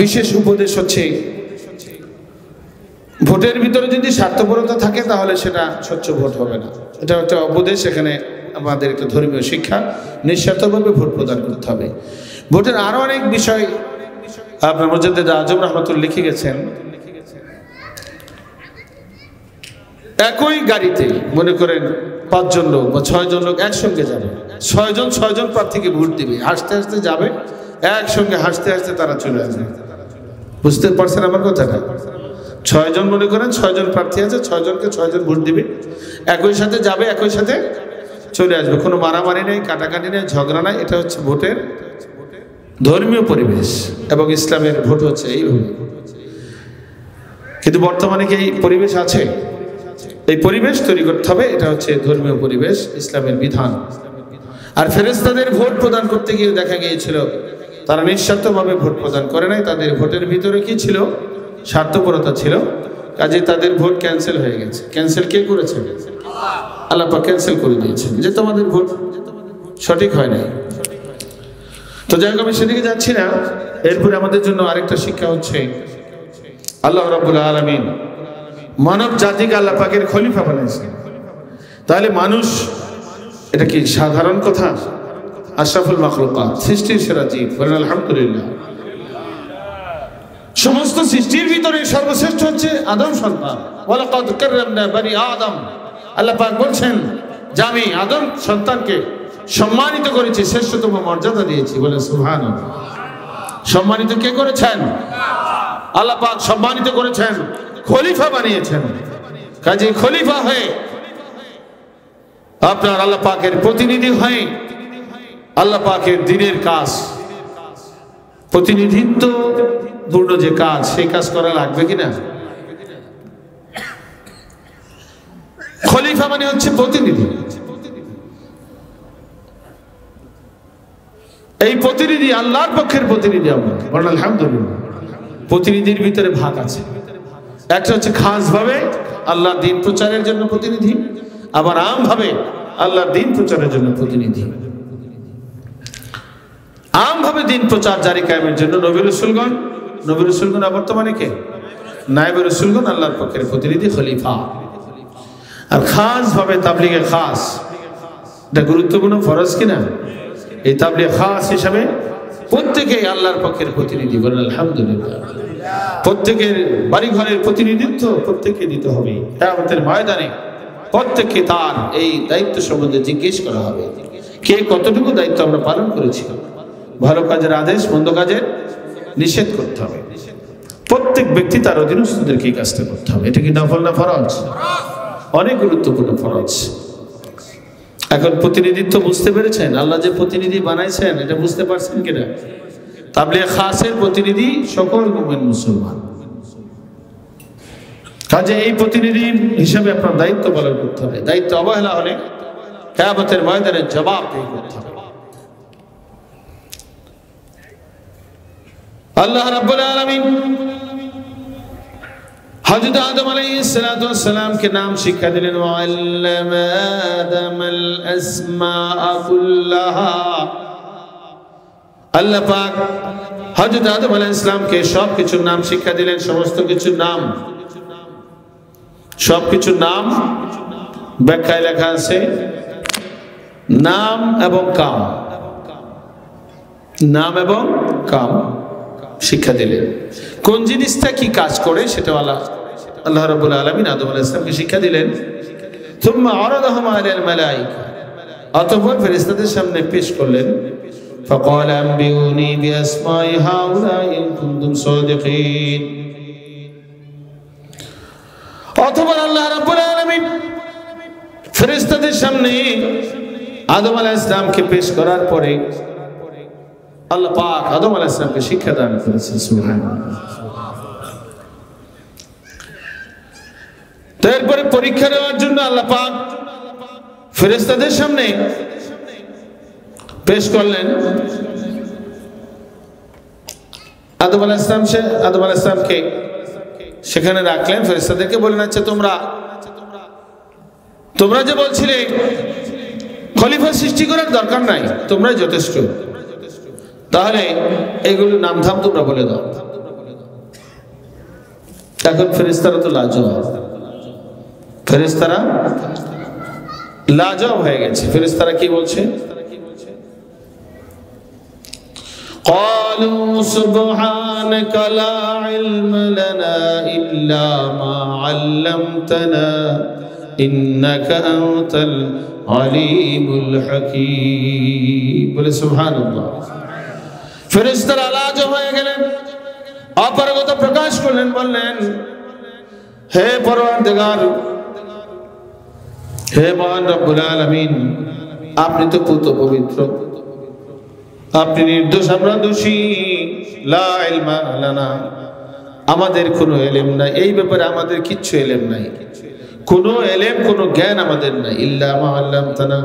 বিশেষ উপদেশ হচ্ছে, ভোটের ভিতরে যদি স্বার্থপরতা থাকে তাহলে সেটা স্বচ্ছ ভোট হবে না। এটা একটা উপদেশ, এখানে আমাদের একটা ধর্মীয় শিক্ষা। নিঃস্বার্থভাবে ভোট প্রদান করতে হবে। ভোটের আরো অনেক বিষয় আপনার মুজাদ্দিদ আজম রাহমাতুল্লাহ লিখে গেছেন। একই গাড়িতে মনে করেন 5 জন লোক বা 6 জন লোক একসঙ্গে যাবে, 6 জন প্রার্থীকে ভোট দিবে, হাসতে হাসতে যাবে, একসঙ্গে হাসতে হাসতে তারা চলে আসবে। বুঝতে পারছেন আমার কথাটা? 6 জন মনে করেন 6 জন প্রার্থী আছে, 6 জনকে 6 জন ভোট দিবে, একই সাথে যাবে, একই সাথে চলে আসবে। কোনো মারামারি নেই, কাটাকাটি নেই, ঝগড়া নাই। এটা হচ্ছে ভোটের ধর্মীয় পরিবেশ এবং ইসলামের ভোট হচ্ছে এইভাবে। কিন্তু বর্তমানে কি এই পরিবেশ আছে? এই পরিবেশ তৈরি করতে হবে। এটা হচ্ছে ধর্মীয় পরিবেশ, ইসলামের বিধান। আর ফেরেশতাদের ভোট প্রদান করতে গিয়ে দেখা গিয়েছিল তারা নিঃস্বার্থভাবে ভোট প্রদান করে নাই। তাদের ভোটের ভিতরে কি ছিল? স্বার্থপরতা ছিল। কাজে তাদের ভোট ক্যান্সেল হয়ে গেছে। ক্যান্সেল কে করেছে? আল্লাহ পাক ক্যান্সেল করে দিয়েছেন যে তোমাদের ভোট সঠিক হয় নাই। তো যাই হোক, আমি সেদিকে যাচ্ছি না। এরপরে আমাদের জন্য আরেকটা শিক্ষা হচ্ছে, আল্লাহ রাব্বুল আলামিন মানব জাতিকে আল্লাহ পাকের খলিফা বানাইছেন। তাহলে মানুষ এটা কি সাধারণ কথা? আশরাফুল মাখলুকাত, সৃষ্টির সেরা জীব, বলেন আলহামদুলিল্লাহ। সমস্ত সৃষ্টির ভিতরে সর্বশ্রেষ্ঠ হচ্ছে আদম সন্তান। ওয়ালাকাদ কাররামনা বনি আদম। আল্লাহ পাক বলছেন যে আমি আদম সন্তানকে সম্মানিত করেছি, শ্রেষ্ঠতম মর্যাদা দিয়েছি। বলে সুবহানাল্লাহ। সম্মানিত কে করেছেন? আল্লাহ পাক সম্মানিত করেছেন, খলিফা বানিয়েছেন। কাজে খলিফা হয়ে আপনার আল্লাহ পাকের প্রতিনিধি হয়ে আল্লাহ পাকের দ্বীনের কাজ, প্রতিনিধিত্ব পূর্ণ যে কাজ, সেই কাজ করা লাগবে কিনা? খলিফা মানে হচ্ছে প্রতিনিধি। এই প্রতিনিধি আল্লাহর পক্ষের প্রতিনিধি। আমরা বলেন আলহামদুলিল্লাহ। প্রতিনিধির ভিতরে ভাগ আছে। একটা হচ্ছে খাস ভাবে আল্লাহর দ্বীন প্রচারের জন্য প্রতিনিধি, আবার আম ভাবে আল্লাহর দ্বীন প্রচারের জন্য প্রতিনিধি। আম ভাবে দ্বীন প্রচার জারি কায়েমের জন্য নবী রাসূলগণ বর্তমানে কে? নায়েবে রাসূলগণ আল্লাহর পক্ষের প্রতিনিধি, খলিফা। আর খাস ভাবে তাবলীগে খাস, এটা গুরুত্বপূর্ণ ফরজ কিনা? এই তাবলীগ খাস হিসাবে প্রত্যেকেই আল্লাহর পক্ষের প্রতিনিধি। বলেন আলহামদুলিল্লাহ। প্রত্যেকের বাড়ি ঘরের প্রতিনিধিত্ব প্রত্যেককে দিতে হবে। কিয়ামতের ময়দানে প্রত্যেককে তার এই দায়িত্ব সম্বন্ধে জিজ্ঞেস করা হবে, কে কতটুকু দায়িত্ব আমরা পালন করেছি। ভালো কাজের আদেশ, মন্দ কাজের নিষেধ করতে হবে। প্রত্যেক ব্যক্তি তার অধীনস্থদেরকে এই কাজটা করতে হবে। এটা কি নফল না ফরজ? অনেক গুরুত্বপূর্ণ ফরজ। এখন প্রতিনিধিত্ব বুঝতে পেরেছেন? আল্লাহ যে প্রতিনিধি বানাইছেন এটা বুঝতে পারছেন কিনা? তাবলীগ খাসের প্রতিনিধি সকল মুমিন মুসলমান। কাজে এই প্রতিনিধি হিসেবে আপনার দায়িত্ব পালন করতে হবে। দায়িত্ব অবহেলা হলে কিয়ামতের ময়দানে জবাবদিহি করতে হবে। আল্লাহ রাব্বুল আলামিন হযরত আদম আলাইহিস সালাতু ওয়াস সালাম কে নাম শিক্ষা দিলেন ওয়া আল্লামা আদামাল আসমাআ কুল্লাহা। আল্লাহ পাক হযরত আদম আলাইহিস সালাম কে সব কিছুর নাম শিক্ষা দিলেন, সমস্ত কিছুর নাম, সব কিছুর নাম ব্যাখ্যায় লেখা আছে নাম এবং কাম, নাম এবং কাম শিক্ষা দিলেন। কোন জিনিসটা কি কাজ করে সেটা আল্লাহ রাব্বুল আলামিন আদম আলাইহিস সালামকে শিক্ষা দিলেন। থুম্মা আরাদাহুম আলাল মালায়েকা, অতঃপর ফেরেশতাদের সামনে পেশ করলেন। فقال أنبئوني بأسماء هؤلاء إن كنتم صادقين। অতঃপর আল্লাহ রাব্বুল আলামিন ফেরেশতাদের সামনে আদম আলাইহিস সালামকে পেশ করার পরে আল্লাহ পাক আদম আলাইহিস সালামকে শিক্ষা দান করেছেন। সুবহানাল্লাহ। তারপরে পরীক্ষা দেওয়ার জন্য আল্লাহ পাক ফেরেশতাদের সামনে পেশ করলেন আদম আলাইহিস সালামকে সেখানে রাখলেন। ফেরেশতাদেরকে বললেন, আচ্ছা তোমরা যে বলছিলে খলিফা সৃষ্টি করার দরকার নাই, তোমরাই যথেষ্ট, তাহলে এগুলোর নাম ধাম তোমরা বলে দাও। এখন ফেরেশতারা তো লাজবাব হয়ে গেছে। ফেরেশতারা কি বলছে? قالوا سبحانك لا علم لنا إلا ما علمتنا إنك أنت العليم الحكيم। বলে সুবহানাল্লাহ। ফেরেশতারা লাজবাব হয়ে গেলেন, অপারগতা প্রকাশ করলেন, বললেন, হে পরওয়ারদিগার, হে মহান রব্বুল আলামিন, আপনি তো পুত পবিত্র, আপনি নির্দোষ, আমরা দোষী। লা ইলমা লানা, আমাদের কোনো ইলম নাই, এই ব্যাপারে আমাদের কিচ্ছু ইলম নাই, কোনো ইলম কোনো জ্ঞান আমাদের নাই। ইল্লা মা আল্লামতানা,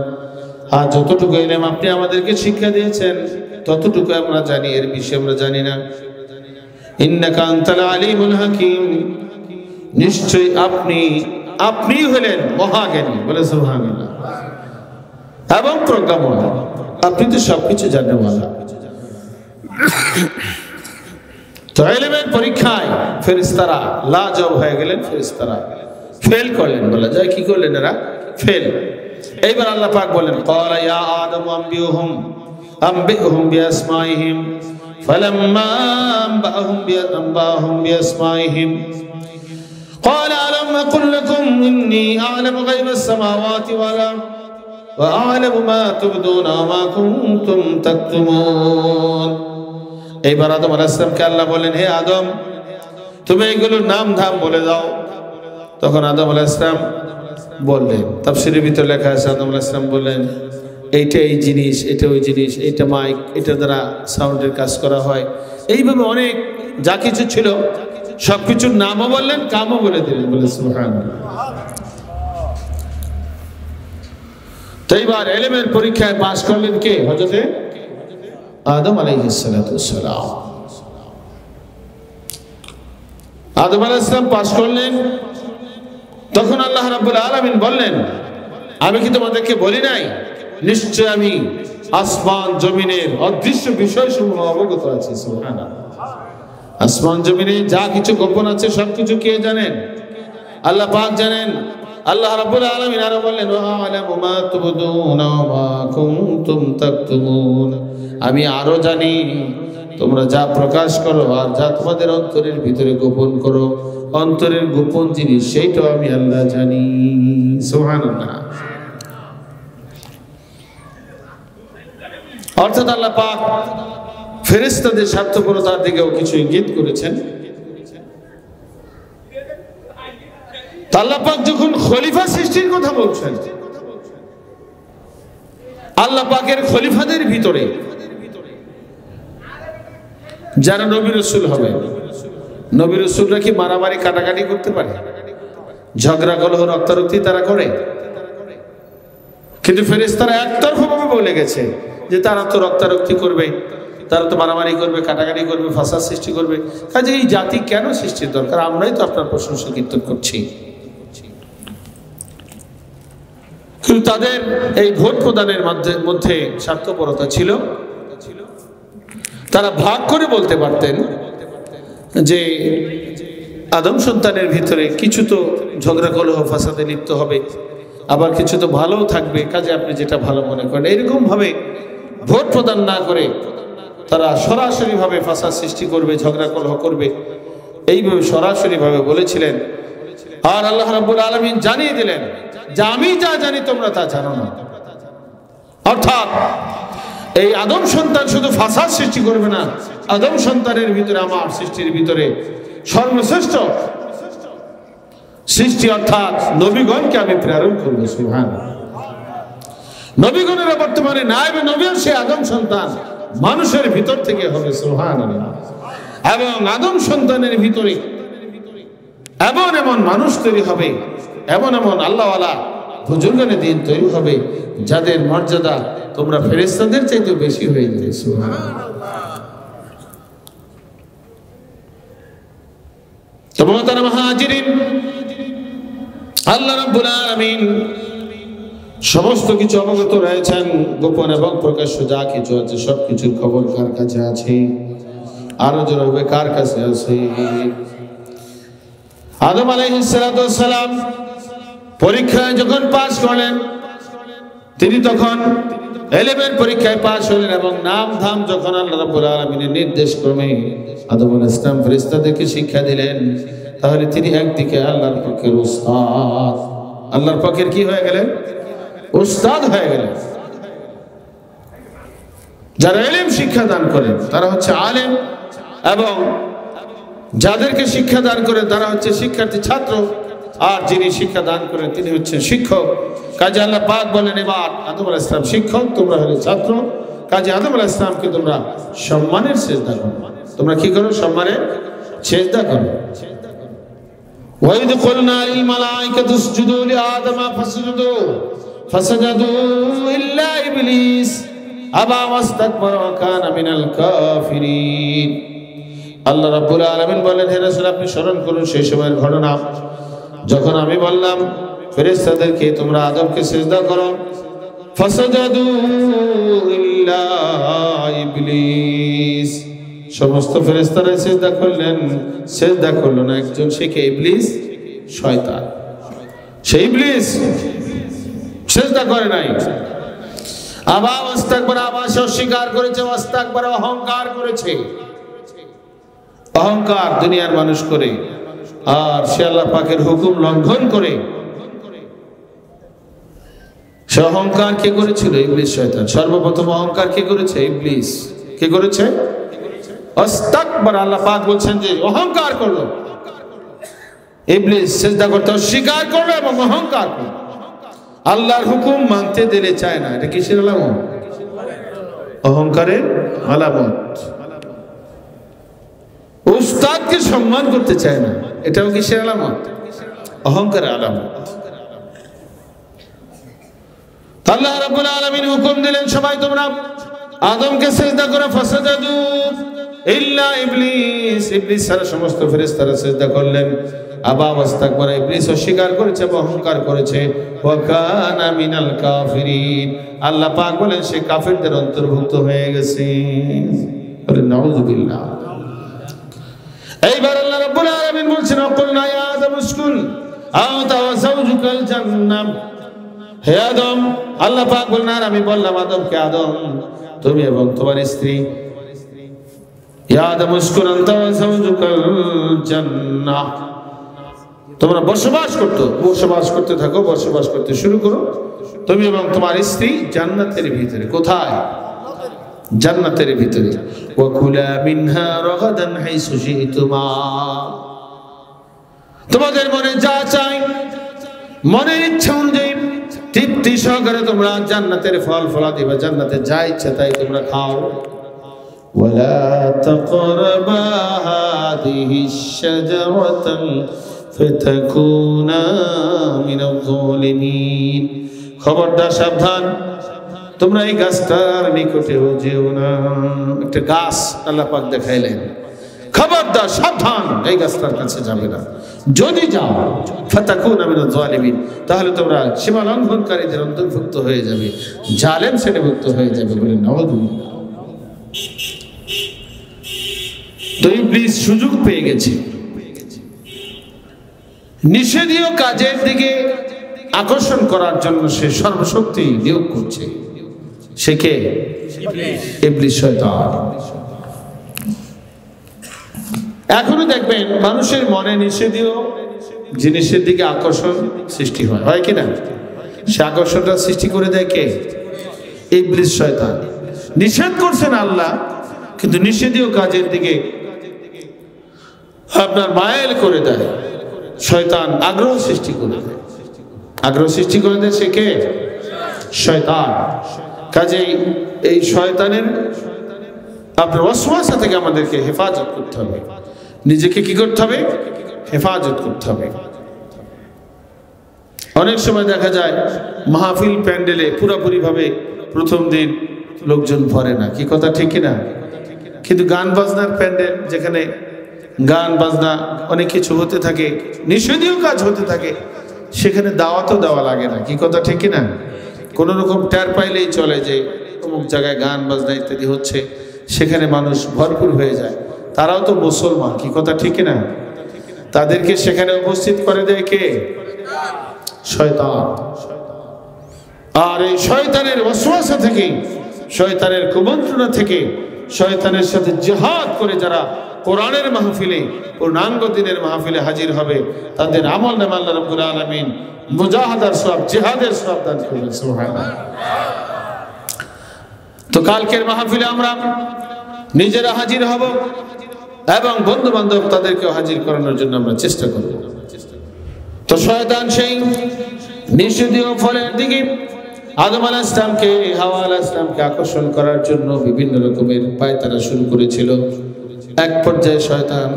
আর যতটুকু ইলম আপনি আমাদেরকে শিক্ষা দিয়েছেন ততটুকু আমরা জানি, এর বেশি আমরা জানি না। ইন্নাকা আনতাল আলিমুল হাকিম, নিশ্চয়ই আপনি হলেন মহাজ্ঞানী। বলে সুবহানাল্লাহ। এবং প্রজ্ঞাময়, আপনি তো সবকিছু জানেন। তো ইলমের পরীক্ষায় ফেরেশতারা লাজবাব হয়ে গেলেন, ফেরেশতারা ফেল করলেন, বলা যায় কি করলেন, এরা ফেল। এইবার আল্লাহ পাক বলেন, ক্বালা ইয়া আদম আনবিহুম বিআসমাইহিম ফালাম্মা আনবাহুম বিআসমাইহিম قال ألم أقل لكم إني أعلم غيب السماوات والأرض وأعلم ما تبدون وما كنتم تكتمون। এইবার আদম আলাইহিস সালামকে আল্লাহ বলেন, হে আদম, তুমি এগুলোর নাম ধাম বলে দাও। তখন আদম আলাইহিস সালাম বললেন, তাফসীরের ভিতর লেখা আছে, আদম আলাইহিস সালাম বললেন, এইটা এই জিনিস, এটা ওই জিনিস, এইটা মাইক, এটা দ্বারা সাউন্ডের কাজ করা হয়, এইভাবে অনেক যা কিছু ছিল সবকিছুর নামও বললেন, কামও বলে দিলেন। বলে সুবহানাল্লাহ। তো এইবার ইলমের পরীক্ষায় পাশ করলেন কে? হযরতে আদম আলাইহিস সালাতু ওয়াস সালাম। আদম আলাইহিস সালাম পাশ করলেন। তখন আল্লাহ রাব্বুল আলামিন বললেন, আমি কি তোমাদেরকে বলি নাই, নিশ্চয় আমি আসমান জমিনের অদৃশ্য বিষয়সমূহ অবগত আছি। সুবহানাল্লাহ। আসমান জমিনে যা কিছু গোপন আছে সবকিছু কে জানেন? আল্লাহ পাক জানেন। আল্লাহ রাব্বুল আলামিন আরো বললেন, ওয়া আলামু মা তুবদুনা ওয়া মা কুনতুম তাকতুমুন, আমি আরো জানি তোমরা যা প্রকাশ করো আর যা তোমাদের অন্তরের ভিতরে গোপন করো, অন্তরের গোপন জিনিস সেইটাও আমি আল্লাহ জানি। সুবহানাল্লাহ। অর্থাৎ আল্লাহ পাক ফেরেশতাদের স্বার্থপরতার দিকেও কিছু ইঙ্গিত করেছেন। আল্লাহ পাক যখন খলিফা সৃষ্টির কথা বলছেন, আল্লাহ পাকের খলিফাদের ভিতরে যারা নবী রাসূল হবে, নবী রাসূলরা কি মারামারি কাটাকাটি করতে পারে? ঝগড়া কলহ রক্তারক্তি তারা করে? কিন্তু ফেরেশতারা একতরফাভাবে বলে গেছে যে তারা তো রক্তারক্তি করবে, তারা তো মারামারি করবে, কাটাকাটি করবে, ফাসাদ সৃষ্টি করবে। কাজে এই জাতি কেন সৃষ্টির দরকার? আমরাই তো আপনার প্রশংসা কীর্তন করছি। কিন্তু তাদের এই ভোট প্রদানের মধ্যে স্বার্থপরতা ছিল। তারা ভাগ করে বলতে পারতেন যে আদম সন্তানের ভিতরে কিছু তো ঝগড়া কলহ ফাসাদে লিপ্ত হবে, আবার কিছু তো ভালোও থাকবে, কাজে আপনি যেটা ভালো মনে করেন। এরকম ভাবে ভোট প্রদান না করে তারা সরাসরি ভাবে ফাসাদ সৃষ্টি করবে, ঝগড়া কলহ করবে, এইভাবে সরাসরি ভাবে বলেছিলেন। আর আল্লাহ রাব্বুল আলামিন জানিয়ে দিলেন যে আমি যা জানি তোমরা তা জানো না। অর্থাৎ এই আদম সন্তান শুধু ফাসাদ সৃষ্টি করবে না, আদম সন্তানের ভিতরে আমার সৃষ্টির ভিতরে সর্বশ্রেষ্ঠ সৃষ্টি অর্থাৎ নবীগণকে আমি প্রেরণ করবো। সুবহানাল্লাহ। নবীগণের বর্তমানে নায়েবে নবীও সে আদম সন্তান মানুষের ভিতর থেকে হবে। সুবহানাল্লাহ। এবং আদম সন্তানের ভিতরে এমন এমন মানুষ তৈরি হবে, এমন এমন আল্লাহওয়ালা বুজুর্গানে দিন তৈরি হবে যাদের মর্যাদা তোমরা ফেরেশতাদের চাইতে বেশি হয়ে যাবে। সুবহানাল্লাহ। তোমরা মুহাজিরিন, আল্লাহ রাব্বুল আলামিন সমস্ত কিছু অবগত রয়েছেন, গোপন এবং প্রকাশ্য যা কিছু আছে সবকিছুর খবর কার কাছে আছে? আরো জোরে হবে, কার কাছে আছে? আদম আলাইহিস সালাতু ওয়াস সালাম পরীক্ষায় যখন পাস করলেন, তিনি তখন এলেমের পরীক্ষায় পাস হলেন এবং নাম ধাম যখন আল্লাহ রাব্বুল আলামিনের নির্দেশ ক্রমে আদম আলাইহিস সালাম ফেরেশতাদেরকে শিক্ষা দিলেন, তাহলে তিনি একদিকে আল্লাহর পক্ষের উস্তাদ, আল্লাহর পক্ষের কি হয়ে গেলেন? উস্তাদ হয়ে গেলেন। যারা ইলম শিক্ষা দান করেন তারা হচ্ছে আলেম, এবং যাদেরকে শিক্ষা দান করেন তারা হচ্ছে শিক্ষার্থী, ছাত্র, আর যিনি শিক্ষা দান করেন তিনি হচ্ছেন শিক্ষক। কাজে আল্লাহ পাক বলেন, এবার আদম আলাইহিস সালাম শিক্ষক, তোমরা হলে ছাত্র। কাজে আদম আলাইহিস সালামকে তোমরা সম্মানের সিজদা করো। তোমরা কি করো? সম্মানের সিজদা করো। وَإِذْ قُلْنَا لِلْمَلَائِكَةِ اسْجُدُوا لِآدَمَ فَسَجَدُوا إِلَّا إِبْلِيسَ أَبَى وَاسْتَكْبَرَ وَكَانَ مِنَ الْكَافِرِينَ। আল্লাহ রাব্বুল আলামিন বলেন, হে রাসূল আপনি স্মরণ করুন সেই সময়ের ঘটনা যখন আমি বললাম ফেরেশতাদেরকে তোমরা আদমকে সিজদা করো, ফাসাজাদু ইল্লা ইবলিস, সমস্ত ফেরেশতারা সিজদা করলেন, সিজদা করলো না একজন, সে কে? ইবলিস, শয়তান। সেই ইবলিস সিজদা করে নাই। আবা ওয়াস্তাকবার, আবা সে অস্বীকার করেছে, ওয়াস্তাকবার অহংকার করেছে। অহংকার দুনিয়ার মানুষ করে, আর সে আল্লাহ পাকের হুকুম লঙ্ঘন করে। সে অহংকার কে করেছিল? ইবলিস, শয়তান। সর্বপ্রথম অহংকার কে করেছে? ইবলিস। কে করেছে? ওয়াস্তাকবার। আল্লাহ পাক বলছেন যে অহংকার করলো ইবলিস, সিজদা করতে অস্বীকার করলো এবং অহংকার করলো। আল্লাহর হুকুম মানতে দিলে চায় না। এটা কিসের আলামত? অহংকারের আলামত। উস্তাদকে সম্মান করতে চায় না, এটাও কিসের আলামত? অহংকারের আলামত। আল্লাহ রাব্বুল আলামিন হুকুম দিলেন, সবাই তোমরা আদমকে সিজদা করো। ফাসাজাদু ইল্লা ইবলিস, ইবলিস ছাড়া সমস্ত ফেরেশতারা সিজদা করলেন। আবা ওয়াস্তাকবার, ইবলিস অস্বীকার করেছে, অহংকার করেছে। ওয়া কানা মিনাল কাফিরিন, আল্লাহ পাক বলেন সে কাফিরদের অন্তর্ভুক্ত হয়ে গেছে। বলেন নাউযুবিল্লাহ। এইবার আল্লাহ রাব্বুল আলামিন বলছেন, ওয়াকুলনা ইয়া আদম উসকুন আনতা ওয়া যাওজুকাল জান্নাহ। হে আদম, আল্লাহ পাক বলেন, আর আমি বললাম আদমকে, আদম তুমি এবং তোমার স্ত্রী, ইয়া আদম উসকুন আনতা ওয়া যাওজুকাল জান্নাহ, তোমরা বসবাস করতে থাকো, বসবাস করতে শুরু করো তুমি এবং তোমার স্ত্রী জান্নাতের ভিতরে। কোথায়? জান্নাতের ভিতরে। ওয়া কুলা মিনহা রাগাদান হাইসু শি'তুমা, তোমাদের মনে যা চাই, মনের ইচ্ছা অনুযায়ী তৃপ্তি সহকারে তোমরা জান্নাতের ফল ফলাদি বা জান্নাতে যা ইচ্ছা তাই তোমরা খাও। ওয়ালা তাকরাবা হাদিহিশ শাজারাতান ফাতাকুনা মিনাল যালিমিন, খবরদার সাবধান, তোমরা এই গাছটার নিকটেও যেও না। একটা গাছ আল্লাহ পাক দেখাইলেন, খবরদার সাবধান, এই গাছটার কাছে যাবে না। যদি যাও ফাতাকুনা মিনাজ জালিমিন, তাহলে তোমরা সীমা লঙ্ঘনকারীদের অন্তর্ভুক্ত হয়ে যাবে, জালেম শ্রেণীভুক্ত হয়ে যাবে বলে নাউযুবিল্লাহ। তো ইবলিস সুযোগ পেয়ে গেছে, নিষেধীয় কাজের দিকে আকর্ষণ করার জন্য সে সর্বশক্তি নিয়োগ করছে। সে কে? ইবলিস, শয়তান। এখনো দেখবেন মানুষের মনে নিষেধীয় জিনিসের দিকে আকর্ষণ সৃষ্টি হয়, হয় কিনা? সে আকর্ষণটা সৃষ্টি করে দেয় কে? ইবলিস, শয়তান। নিষেধ করছেন আল্লাহ, কিন্তু নিষেধীয় কাজের দিকে আপনার মায়াল করে দেয় শয়তান, আগ্রহ সৃষ্টি করে দেয়। আগ্রহ সৃষ্টি করে দেয় সে কে? শয়তান। কাজেই এই শয়তানের আপনার ওয়াসওয়াসা থেকে আমাদেরকে হেফাজত করতে হবে, নিজেকে কি করতে হবে? হেফাজত করতে হবে। অনেক সময় দেখা যায় মাহফিল প্যান্ডেলে পুরোপুরি ভাবে প্রথম দিন লোকজন ভরে না, কি কথা ঠিক কিনা? কিন্তু গান বাজনার প্যান্ডেল, যেখানে গান বাজনা অনেক কিছু হতে থাকে, নিষেধীয় কাজ হতে থাকে, সেখানে দাওয়াতও দেওয়া লাগে না, কি কথা ঠিক কিনা? কোনো রকম টের পাইলেই চলে যে অমুক জায়গায় গান বাজনা ইত্যাদি হচ্ছে, সেখানে মানুষ ভরপুর হয়ে যায়। তারাও তো মুসলমান, কি কথা ঠিক কিনা? তাদেরকে সেখানে উপস্থিত করে দেয় কে? শয়তান। আর এই শয়তানের ওয়াসওয়াসা থেকে, শয়তানের কুমন্ত্রণা থেকে, শয়তানের সাথে জিহাদ করে যারা কোরআনের মাহফিলে, পূর্ণাঙ্গ দিনের মাহফিলে হাজির হবে, তাদের আমল নামা আল্লাহ রাব্বুল আলামিন মুজাহাদার সওয়াব, জিহাদের সওয়াব দান করবেন। সুবহানাল্লাহ। তো কালকের মাহফিলে আমরা নিজেরা হাজির হব এবং বন্ধু বান্ধব তাদেরকেও হাজির করানোর জন্য আমরা চেষ্টা করব। তো শয়তান সেই নিষেধীয় ফলের দিকে আদম আলাইহিস সালামকে, হাওয়া আলাইহিস সালামকে আকর্ষণ করার জন্য বিভিন্ন রকমের পায়তারা শুরু করেছিল। এক পর্যায়ে শয়তান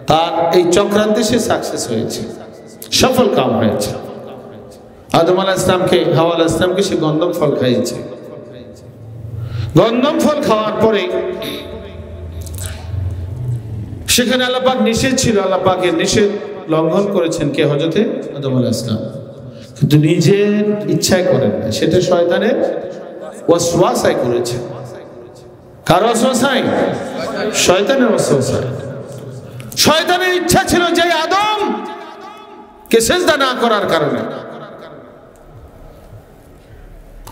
তার এই চক্রান্তে সে সাকসেস হয়েছে, সফল কাম হয়েছে। আদম আলাইহিস সালামকে, হাওয়া আলাইহিস সালামকে সে গন্ধম ফল খাইয়েছে। গন্ধম ফল খাওয়ার পরে সেখানে আল্লাহ পাক নিষেধ ছিল, আল্লাহ পাকের নিষেধ লঙ্ঘন করেছেন কে? হযরতে আদম আলাইহিস সালাম। কিন্তু নিজের ইচ্ছায় করেন না, সেটা শয়তানের ওয়াসওয়াসায় করেছে। কার ওয়াসওয়াসায়? শয়তানের ওয়াসওয়াসায়। শয়তানের ইচ্ছা ছিল যে আদম কে সিজদা না করার কারণে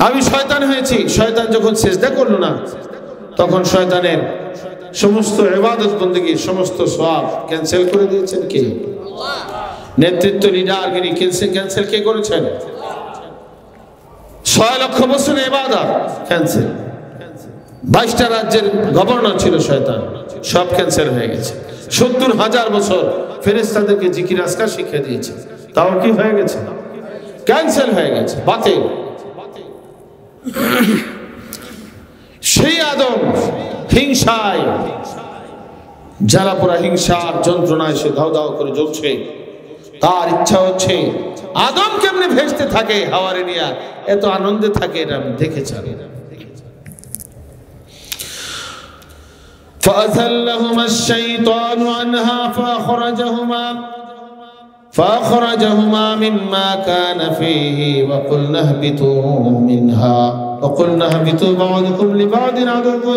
আমি শয়তান হয়েছি। শয়তান যখন সিজদা করলো না, তখন শয়তানের সমস্ত ইবাদত বন্দেগী, সমস্ত সওয়াব ক্যান্সেল করে দিয়েছেন কে? আল্লাহ। নেতৃত্ব, লিডারগিরি ক্যান্সেল কে করেছেন? 6 লক্ষ বছরের ইবাদত ক্যান্সেল। 22টা রাজ্যের গভর্নর ছিল শয়তান, সব ক্যান্সেল হয়ে গেছে। 70,000 বছর ফেরেশতাদেরকে জিকির আজকার শিখিয়ে দিয়েছে, তাও কি হয়ে গেছে? ক্যান্সেল হয়ে গেছে, বাতিল। সেই আদম হিংসায়, জ্বালাপোড়া হিংসার যন্ত্রণায় সে দাও দাও করে জ্বলছে। তার ইচ্ছা হচ্ছে আদম কেমনে ভেসতে থাকে, হাওয়ারে নিয়া এত আনন্দে থাকে, এটা আমি দেখেছি। فأزلهما الشيطان عنها فأخرجهما مما كان فيه وقلنا اهبطوا بعضكم لبعض عدو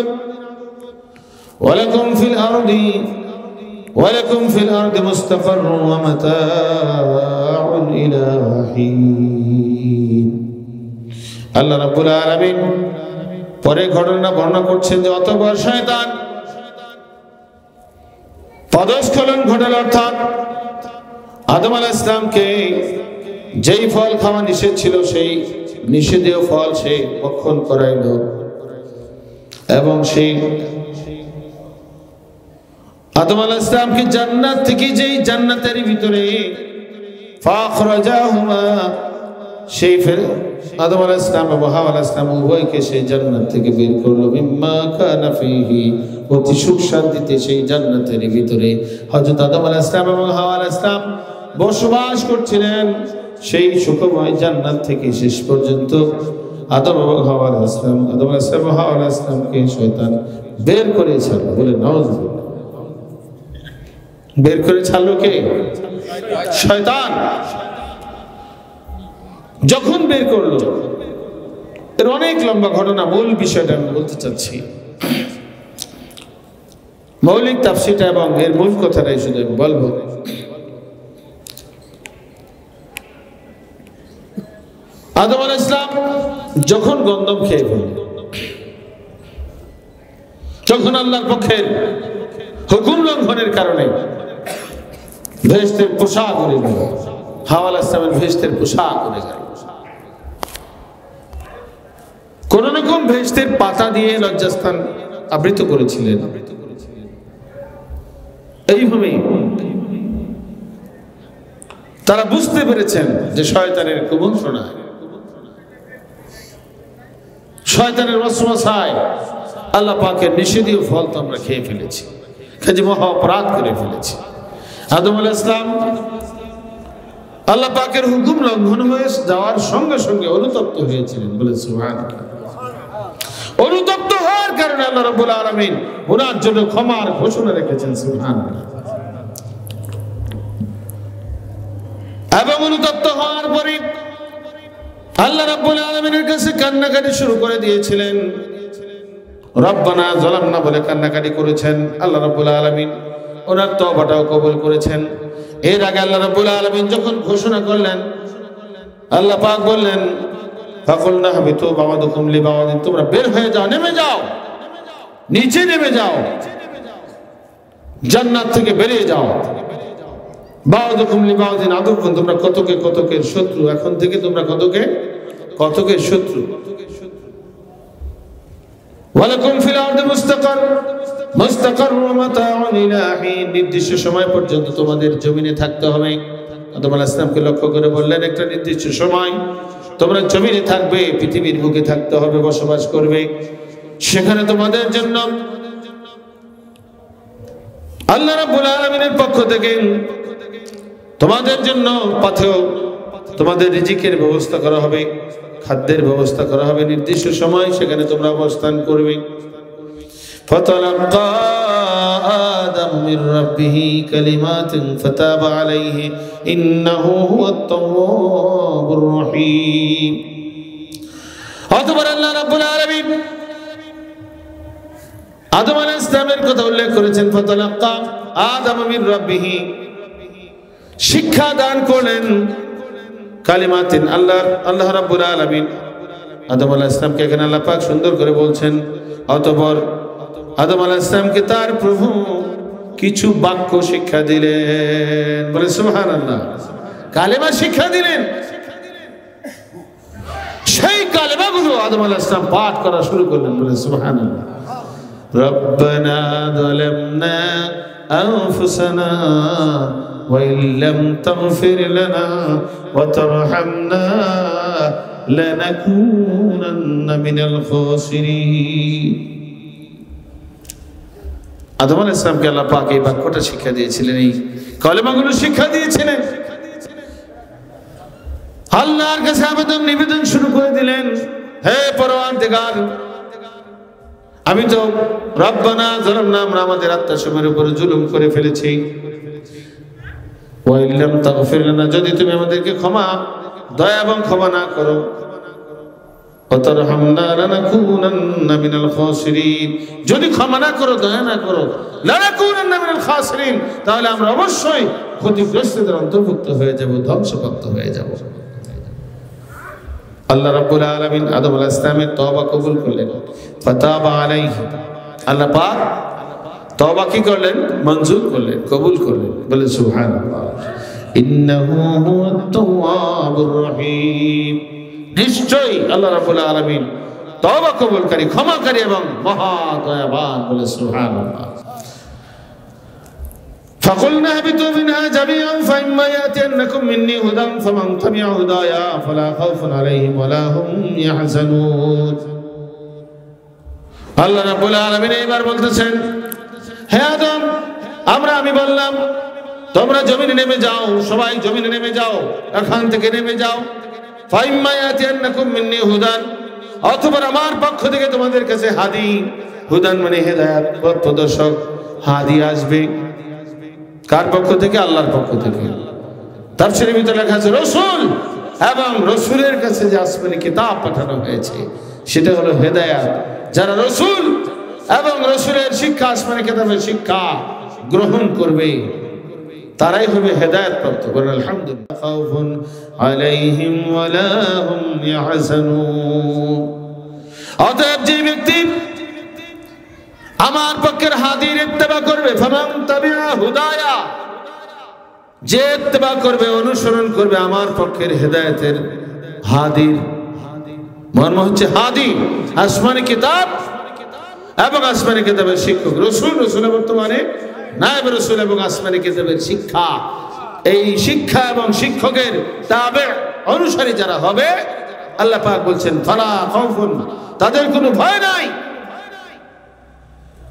ولكم في الأرض مستقر ومتاع إلى حين। আল্লাহ রাব্বুল আলামিন পরে ঘটনা বর্ণনা করছেন যে অতঃপর শয়তান পদস্খলন ঘটাল, অর্থাৎ আদম আলাইহিস সালামকে যেই ফল খাওয়া নিষেধ ছিল, সেই নিষেধীয় ফল সে ভক্ষণ করাইল এবং সেই আদম আলাইহিস সালামকে জান্নাত থেকে, যেই জান্নাতের ভিতরে ফাখরাজাহুমা, সেই আদম আলাইহিস সালাম এবং হাওয়া আলাইহিস সালাম উভয়কে সেই জান্নাত থেকে বের করলো। মিম্মা কানা ফীহি, অতি সুখ শান্তিতে সেই জান্নাতের ভিতরে হযরত আদম আলাইহিস সালাম এবং হাওয়া আলাইহিস সালাম বসবাস করছিলেন। সেই সুখময় জান্নাত থেকে শেষ পর্যন্ত আদম এবং হাওয়া আলাইহিস সালাম, আদম আলাইহিস সালাম হাওয়া আলাইহিস সালামকে শয়তান বের করে ছাড়লো। বলে নাউজুবিল্লাহ। বের করে ছাড়লো কে? শয়তান। যখন বের করলো, এর অনেক লম্বা ঘটনা, মূল বিষয়টা আমি বলতে চাচ্ছি, মৌলিক তাফসীরটা এবং এর মূল কথাটাই শুধু আমি বলবো। আদম আলাইহিস সালাম যখন গন্ধম খেয়ে ফেলল, যখন আল্লাহর পক্ষের হুকুম লঙ্ঘনের কারণে বেহেশতের পোশাক উড়ে গেল, হাওয়া আলাইহিস সালামের বেহেশতের পোশাক উড়ে গেল। কোন রকম বেহেশতের পাতা দিয়ে লজ্জাস্থান আবৃত করেছিলেন। এইভাবে তারা বুঝতে পেরেছেন যে শয়তানের কুমন্ত্রণা, শয়তানের ওয়াসওয়াসায় আল্লাহ পাকের নিষেধীয় ফল তো আমরা খেয়ে ফেলেছি, কাজে মহা অপরাধ করে ফেলেছি। আদম আলাইহিস সালাম আল্লাহ পাকের হুকুম লঙ্ঘন হয়ে যাওয়ার সঙ্গে সঙ্গে অনুতপ্ত হয়েছিলেন। বলে সুবহানাল্লাহ। অনুতপ্ত হওয়ার কারণে আল্লাহ রাব্বুল আলামিন ওনার জন্য ক্ষমার ঘোষণা রেখেছেন। সুবহানাল্লাহ। এবং অনুতপ্ত হওয়ার পরে আল্লাহ রাব্বুল আলামিনের কাছে কান্নাকাটি শুরু করে দিয়েছিলেন। রব্বানা যালামনা বলে কান্নাকাটি করেছেন। আল্লাহ রাব্বুল আলামিন ওনার তওবাটাও কবুল করেছেন। এর আগে আল্লাহ রাব্বুল আলামিন যখন ঘোষণা করলেন, আল্লাহ পাক বললেন, ফাকুলনা হাবিতু বা'দুকুম লিবা'দিন, তোমরা বের হয়ে যাও, নেমে যাও, নিচে নেমে যাও, জান্নাত থেকে বেরিয়ে যাও। বা'দুকুম লিবা'দিন আদুকুম, তোমরা কতকের শত্রু, এখন থেকে তোমরা কতকের শত্রু। ওয়ালাকুম ফিল আরদি মুস্তাকার ওয়া মাতাউন ইলা হিন, নির্দিষ্ট সময় পর্যন্ত তোমাদের জমিনে থাকতে হবে। আদম আলাইহিস সালামকে লক্ষ্য করে বললেন, একটা নির্দিষ্ট সময় তোমরা জমিনে থাকবে, পৃথিবীর বুকে থাকতে হবে, বসবাস করবে। সেখানে তোমাদের জন্য আল্লাহ রাব্বুল আলামিনের পক্ষ থেকে তোমাদের জন্য পাথেয়, তোমাদের রিজিকের ব্যবস্থা করা হবে, খাদ্যের ব্যবস্থা করা হবে। নির্দিষ্ট সময় সেখানে তোমরা অবস্থান করবে। ফাতালাক্কা আদম মির রাব্বিহি কালিমাতিন ফাতাবা আলাইহি ইন্নাহু হুয়াত তাওয়াবুর রহিম। অতঃপর আল্লাহ রাব্বুল আলামিন আদম আলাইহিস সালামের কথা উল্লেখ করেছেন। ফাতালাক্কা আদম মির রাব্বিহি, শিক্ষা দান করলেন কালিমাতিন, আল্লাহ রাব্বুল আলামিন আদম আলাইহিস সালামকে এখানে আল্লাহ পাক সুন্দর করে বলছেন। অতঃপর আদম আলাইহিস সালামকে তার প্রভু কিছু বাক্য শিক্ষা দিলেন। বলে সুবহানাল্লাহ। কালেমা শিক্ষা দিলেন। সেই কালেমাগুলো আদম আলাইহিস সালাম পাঠ করা শুরু করলেন। বলে সুবহানাল্লাহ। রব্বানা যালামনা আনফুসানা وإن لم تغفر لنا وترحمنا لنكونن من الخاسرين। আদম আলাইহিস সালামকে আল্লাহ পাক এই বাক্যটা শিক্ষা দিয়েছিলেন, এই কলেমাগুলো শিক্ষা দিয়েছিলেন। আল্লাহর কাছে আবেদন নিবেদন শুরু করে দিলেন, হে পরওয়ারদিগার, আমি তো রব্বানা যালামনা, আমরা আমাদের আত্মসময়ের উপর জুলুম করে ফেলেছি। ওয়াইল্লাম তাগফির লানা, যদি তুমি আমাদেরকে দয়া এবং ক্ষমা না করো, ওয়াতারহামনা লানাকুনান্না মিনাল খাসিরিন, যদি ক্ষমা না করো, দয়া না করো, লানাকুনান্না মিনাল খাসিরিন, তাহলে আমরা অবশ্যই ক্ষতিগ্রস্তদের অন্তর্ভুক্ত হয়ে যাব, ধ্বংসপ্রাপ্ত হয়ে যাব। আল্লাহ রাব্বুল আলামিন আদম আলাইহিস সালামের তওবা কবুল করলেন। ফাতাবা আলাইহি, আল্লাহ পাক তওবা কি করলেন? মঞ্জুর করলেন, কবুল করলেন। বলে সুবহানাল্লাহ। ইন্নাহু হুয়াত তাওয়াবুর রহিম, নিশ্চয়ই আল্লাহ রাব্বুল আলামিন তওবা কবুলকারী, ক্ষমাকারী এবং মহা দয়াবান। বলে সুবহানাল্লাহ। فقلنا اهبطوا منها جميعا فإما يأتينكم مني هدى فمن تبع هدايا فلا خوف عليهم ولا هم يحزنون। আল্লাহ রাব্বুল আলামিন এবার বলতেছেন, হে আদম, আমি বললাম তোমরা জমিনে নেমে যাও, সবাই জমিনে নেমে যাও, এখান থেকে নেমে যাও। ফাইম্মা ইয়াতিয়ান্নাকুম মিন্নি হুদান, অথবা আমার পক্ষ থেকে তোমাদের কাছে হাদি, হুদান মানে হেদায়েত, পথ প্রদর্শক, হাদি আসবে। কার পক্ষ থেকে? আল্লাহর পক্ষ থেকে। তাফসীরের ভিতরে লেখা আছে রাসূল, এবং রাসূলের কাছে যে আসমানি কিতাব পাঠানো হয়েছে সেটা হলো হেদায়েত। যারা রাসূল এবং রাসূলের শিক্ষা, আসমানি কিতাবের শিক্ষা গ্রহণ করবে তারাই হবে হেদায়েত প্রাপ্ত। বলেন আলহামদুলিল্লাহ। খাউফুন আলাইহিম ওয়ালা হুম ইয়াহজানুন। অতএব যে ব্যক্তি আমার পক্ষের হাদির ইত্তেবা করবে, ফামান তাবিআ হুদায়া, যে ইত্তেবা করবে, অনুসরণ করবে আমার পক্ষের হেদায়েতের হাদির, মর্ম হচ্ছে হাদি আসমানি কিতাব এবং আসমানি কিতাবের শিক্ষক রাসূল, রাসূলের বর্তমানে নায়েব রাসূল এবং আসমানি কিতাবের শিক্ষা, এই শিক্ষা এবং শিক্ষকের তাবে অনুসারী যারা হবে, আল্লাহ পাক বলছেন ফালা খাউফুন, তাদের কোনো ভয় নাই।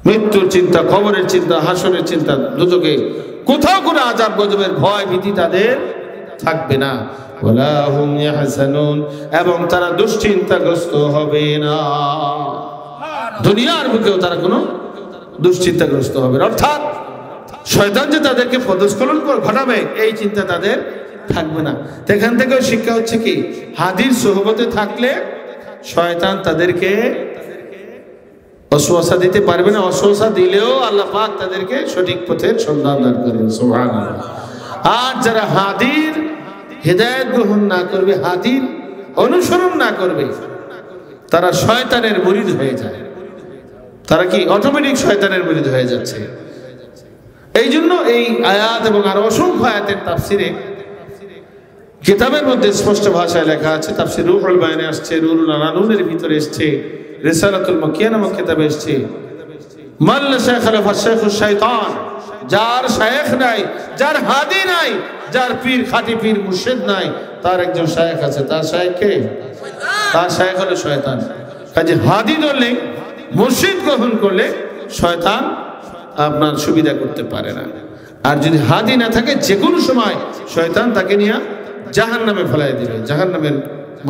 মৃত্যুর চিন্তা, কবরের চিন্তা, হাসরের চিন্তা, দুজকে কোথাও কোনো আযাব গজবের ভয় ভীতি তাদের থাকবে না। ওয়ালা হুম ইয়াহজানুন, এবং তারা দুশ্চিন্তাগ্রস্ত হবে না। দুনিয়ার বুকেও তারা কোনো দুশ্চিন্তাগ্রস্ত হবে না। অর্থাৎ শয়তান যে তাদেরকে পদস্খলন ঘটাবে এই চিন্তা তাদের থাকবে না। এখান থেকে শিক্ষা হচ্ছে কি, হাদির সোহবতে থাকলে শয়তান তাদেরকে অসুয়াশা দিতে পারবে না। অসুয়াশা দিলেও আল্লাহ পাক তাদেরকে সঠিক পথের সন্ধান দান করবেন। সুবহানাল্লাহ। আর যারা হাদির হেদায়েত গ্রহণ না করবে, হাদির অনুসরণ না করবে, তারা শয়তানের মুরিদ হয়ে যায়। তারা কি অটোমেটিক শয়তানের মুরিদ হয়ে যাচ্ছে। এই জন্য এই আয়াত এবং আরো অসংখ্য আয়াতের তাফসিরে কিতাবের মধ্যে স্পষ্ট ভাষায় লেখা আছে। তাফসির রুহুল বায়ানে আসছে, রুহুল আনানুনের ভিতরে এসছে, রিসালাতুল মাকিয়া নামক কিতাবে এসছে, মাল্লা শাইখ আল ফাশাইখুশ শাইতান, যার শাইখ নাই, যার হাদি নাই, যার পীর, খাঁটি পীর মুর্শিদ নাই, তার একজন শাইখ আছে। তার শাইখ কে? তার শাইখ হলো শয়তান। কাজে হাদি ধরলে, মুর্শিদ গ্রহণ করলে শয়তান আপনার সুবিধা করতে পারে না। আর যদি হাদি না থাকে, যে কোনো সময় শয়তান তাকে নিয়ে জাহান্নামে ফেলাই দিবে, জাহান্নামের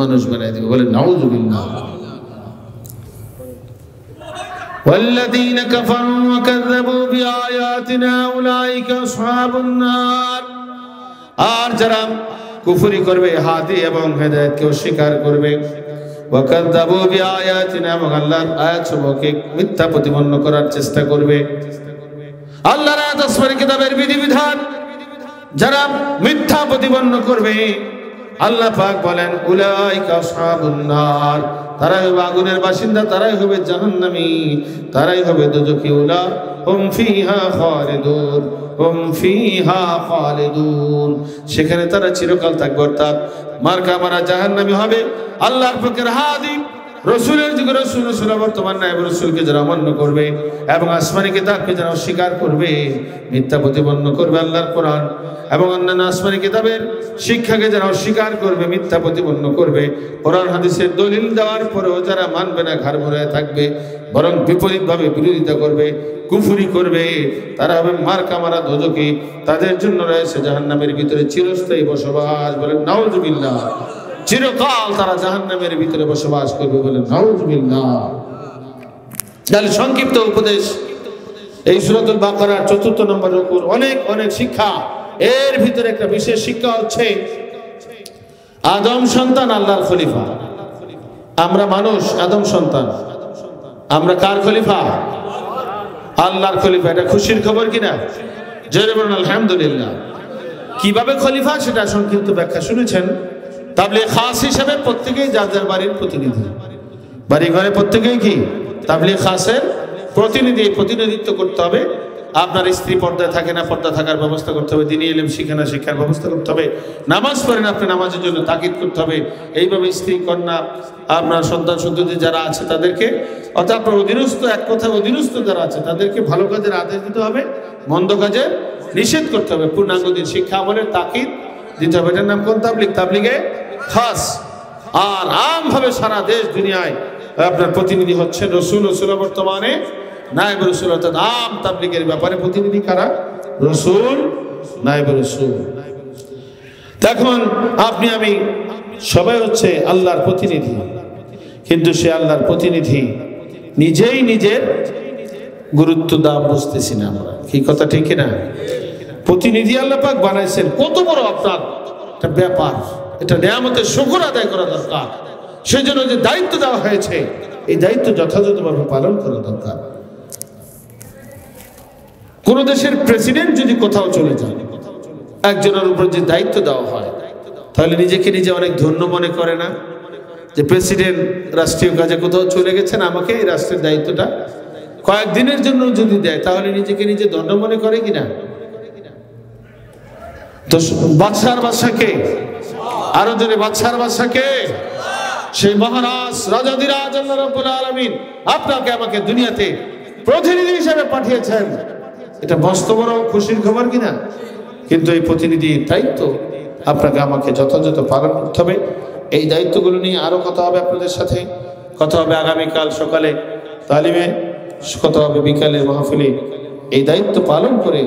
মানুষ বানাই দিবে। বলে নাউযুবিল্লাহ। والذين كفروا وكذبوا بآياتنا أولئك أصحاب النار। আর যারা কুফরি করবে, হাদি এবং হেদায়েতকে অস্বীকার করবে, ওয়াকাযযাবু বিআয়াতিনা, এবং আল্লাহর আয়াতসমূহকে মিথ্যা প্রতিপন্ন করার চেষ্টা করবে, আল্লাহর আয়াত আসমানি কিতাবের বিধিবিধান যারা মিথ্যা প্রতিপন্ন করবে, আল্লাহ পাক বলেন উলাইকা আসহাবুন নার, তারাই হবে আগুনের বাসিন্দা, তারাই হবে জাহান্নামী, তারাই হবে দোজখী। উলা হুম ফিহা খালিদুন, হুম ফিহা খালিদুন, সেখানে তারা চিরকাল থাকবে। অর্থাৎ মার্কা মারা জাহান্নামী হবে। আল্লাহর পক্ষের হাদি, রসুলের যুগে রসুল, রসুলের বর্তমান নায়েব রসুলকে যারা অমান্য করবে এবং আসমানি কিতাবকে যারা অস্বীকার করবে, মিথ্যা প্রতিপন্ন করবে আল্লাহর কোরআন এবং অন্যান্য আসমানি কিতাবের শিক্ষাকে যারা অস্বীকার করবে, মিথ্যা প্রতিপন্ন করবে, কোরআন হাদিসের দলিল দেওয়ার পরেও যারা মানবে না, ঘাড় মোড়ায় থাকবে, বরং বিপরীতভাবে বিরোধিতা করবে, কুফরি করবে, তারা হবে মার্কা মারা দোজখী। তাদের জন্য রয়েছে জাহান্নামের ভিতরে চিরস্থায়ী বসবাস। বলেন নাউযুবিল্লাহ। চিরকাল তারা জাহান্নামের ভিতরে বসবাস করবে। বলেন নাউযুবিল্লাহ। তাহলে সংক্ষিপ্ত উপদেশ এই সূরাতুল বাকারার ৪র্থ নম্বর রুকুর অনেক অনেক শিক্ষা। এর ভিতরে একটা বিশেষ শিক্ষা হচ্ছে আদম সন্তান আল্লাহর খলিফা। আমরা মানুষ আদম সন্তান, আমরা কার খলিফা? আল্লাহর খলিফা। এটা খুশির খবর কিনা? জোরে বলুন আলহামদুলিল্লাহ। কিভাবে খলিফা সেটা সংক্ষিপ্ত ব্যাখ্যা শুনেছেন। তাবলীগ খাস হিসেবে প্রত্যেকেই যার যার বাড়ির প্রতিনিধি, বাড়ি ঘরে প্রত্যেকেই কি তাবলীগ খাসের প্রতিনিধি। প্রতিনিধিত্ব করতে হবে। আপনার স্ত্রী পর্দায় থাকে না, পর্দা থাকার ব্যবস্থা করতে হবে। দ্বীনি ইলম শিখে না, শিক্ষার ব্যবস্থা করতে হবে। নামাজ পড়েন, আপনি নামাজের জন্য তাকিদ করতে হবে। এইভাবে স্ত্রী, কন্যা, আপনার সন্তান সন্ততি যারা আছে তাদেরকে, অর্থাৎ আপনার অধীনস্থ, এক কথা অধীনস্থ যারা আছে তাদেরকে ভালো কাজের আদেশ দিতে হবে, মন্দ কাজের নিষেধ করতে হবে। পূর্ণাঙ্গ দিন শিক্ষা আমলের তাকিদ দিতে হবে। এটার নাম কোন তাবলীগ? তাবলীগে খাস। আর আমভাবে সারা দেশ দুনিয়ায় আপনার প্রতিনিধি হচ্ছে রসুল, রসুলের বর্তমানে নায়েব রসুল। অর্থাৎ আম তাবলীগের ব্যাপারে প্রতিনিধি কারা? রসুল, নায়েব রসুল। এখন আপনি আমি সবাই হচ্ছে আল্লাহর প্রতিনিধি, কিন্তু সে আল্লাহর প্রতিনিধি, নিজেই নিজের গুরুত্ব দাম বুঝতেছি না আমরা। কি কথা ঠিক না? প্রতিনিধি আল্লাহ পাক বানাইছেন, কত বড় আপনার একটা ব্যাপার, এটা নিয়ামতের শুকর আদায় করা দরকার। সেই জন্য যে দায়িত্ব দেওয়া হয়েছে, এই দায়িত্ব যথাযথভাবে পালন করা দরকার। কোন দেশের প্রেসিডেন্ট যদি কোথাও চলে যায়, একজনের উপর যে দায়িত্ব দেওয়া হয়, তাহলে নিজেকে নিজে অনেক ধন্য মনে করে না? যে প্রেসিডেন্ট রাষ্ট্রীয় কাজে কোথাও চলে গেছেন, আমাকে এই রাষ্ট্রের দায়িত্বটা কয়েকদিনের জন্য যদি দেয়, তাহলে নিজেকে নিজে ধন্য মনে করে কিনা? তো বাদশার বাদশাকে, আরো জোরে বাদশার বাদশাকে, সেই মহারাজ রাজাধিরাজ আল্লাহ রাব্বুল আলামিন আপনাকে আমাকে দুনিয়াতে প্রতিনিধি হিসেবে পাঠিয়েছেন। এটা মস্ত বড় খুশির খবর কিনা? কিন্তু এই প্রতিনিধির দায়িত্ব আপনাকে আমাকে যথাযথ পালন করতে হবে। এই দায়িত্বগুলো নিয়ে আরো কথা হবে আপনাদের সাথে। কথা হবে আগামীকাল সকালে তালিমে, কথা হবে বিকালে মাহফিলে। এই দায়িত্ব পালন করে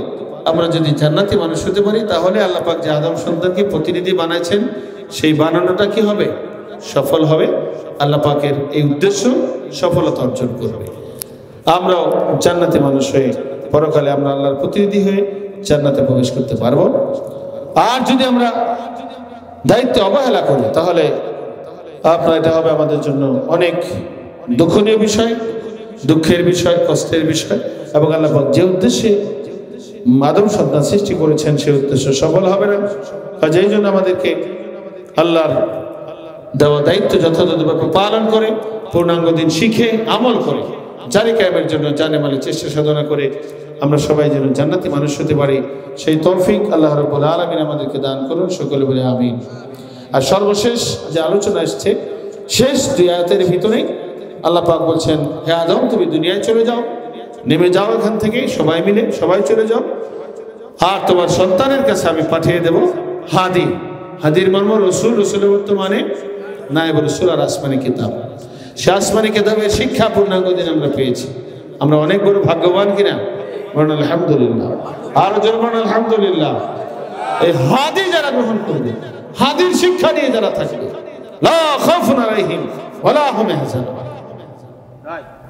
আমরা যদি জান্নাতি মানুষ হতে পারি, তাহলে আল্লাহ পাক যে আদম সন্তানকে প্রতিনিধি বানাইছেন, সেই বানানোটা কি হবে? সফল হবে। আল্লাহ পাকের এই উদ্দেশ্য সফলতা অর্জন করবে। আমরাও জান্নাতি মানুষ হয়ে পরকালে আমরা আল্লাহর প্রতিনিধি হয়ে জান্নাতে প্রবেশ করতে পারবো। আর যদি আমরা দায়িত্ব অবহেলা করি, তাহলে আপনার এটা হবে আমাদের জন্য অনেক দুঃখনীয় বিষয়, দুঃখের বিষয়, কষ্টের বিষয়। এবং আল্লাহ পাক যে উদ্দেশ্যে আদম সন্তান সৃষ্টি করেছেন, সেই উদ্দেশ্য সফল হবে না। যেই জন্য আমাদেরকে আল্লাহর দেওয়া দায়িত্ব যথাযথভাবে পালন করে, পূর্ণাঙ্গ দিন শিখে আমল করে, জারি কায়েমের জন্য জানে মালে চেষ্টা সাধনা করে আমরা সবাই যেন জান্নাতি মানুষ হতে পারি, সেই তৌফিক আল্লাহ রাব্বুল আলামিন আমাদেরকে দান করুন। সকলে বলে আমিন। আর সর্বশেষ যে আলোচনা আসছে, শেষ দুই আয়াতের ভিতরে আল্লাহ পাক বলছেন, হে আদম, তুমি দুনিয়ায় চলে যাও, নেমে যাও এখান থেকে, সবাই মিলে সবাই চলে যাও। আর তোমার সন্তানের কাছে আমি পাঠিয়ে দেব হাদি। হাদির মর্ম রসুল, রসুলের বর্তমানে নায়েব রসুল আর আসমানি কিতাব। সে আসমানি কিতাবের শিক্ষা পূর্ণাঙ্গ দিন আমরা পেয়েছি। আমরা অনেক বড় ভাগ্যবান কিনা? বলুন আলহামদুলিল্লাহ। আর জোরমান আলহামদুলিল্লাহ। এই হাদি যারা গ্রহণ করবে, হাদির শিক্ষা নিয়ে যারা থাকবে, লা খাউফুন আলাইহিম ওয়ালা হুম ইয়াহজানুন,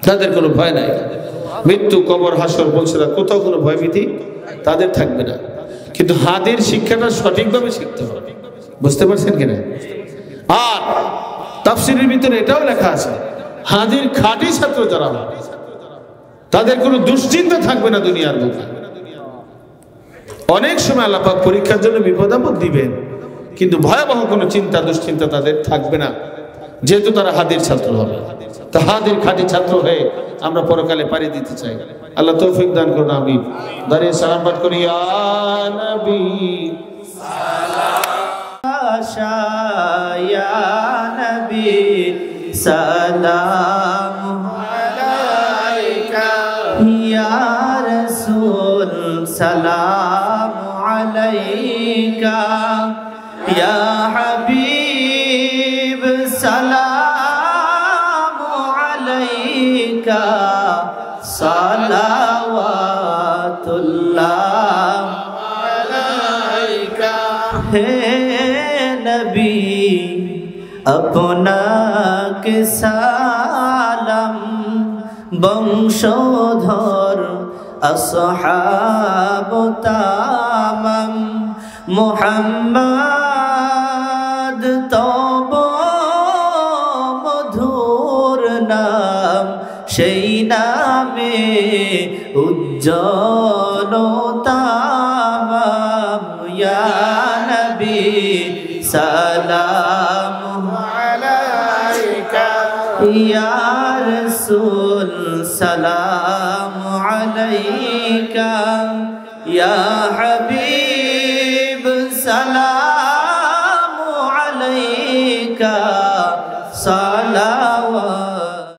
তাদের কোনো ভয় নাই। মৃত্যু, কবর, হাসর বলছে না, কোথাও কোনো ভয়ভীতি তাদের থাকবে না। কিন্তু হাদির শিক্ষাটা সঠিকভাবে শিখতে হবে। বুঝতে পারছেন কিনা? আর তাফসীরের ভিতরে এটাও লেখা আছে, হাদির খাঁটি ছাত্র যারা হবে, তাদের কোনো দুশ্চিন্তা থাকবে না দুনিয়ার বুকে। অনেক সময় আল্লাহ পাক পরীক্ষার জন্য বিপদ আপদ দিবেন, কিন্তু ভয়াবহ কোনো চিন্তা দুশ্চিন্তা তাদের থাকবে না, যেহেতু তারা হাদির ছাত্র হবে। তা হাদির খাঁটি ছাত্র হয়ে আমরা পরকালে পাড়ি দিতে চাই। আল্লাহ তৌফিক দান করুন। আমি দাঁড়িয়ে সালাম পাঠ করি, ইয়া নবী ইয়া নবী সালাম আলাইকা, ইয়া রাসূল সালাম আলাইকা, ইয়া হাবিব সালাম আলাইকা, সালাওয়াতুল্লাহ আলাইকা। হে নবী আপনাকে সালাম, বংশধর আসহাব তামাম, মুহাম্মদ তব মধুর নাম, সেই নামে উজ্জ্বল তামাম। ইয়া নবী সালাম আলাইকা, ইয়া রাসূল সালাম আলাইকা, ইয়া হাবিব সালাম আলাইকা, সালাওয়াত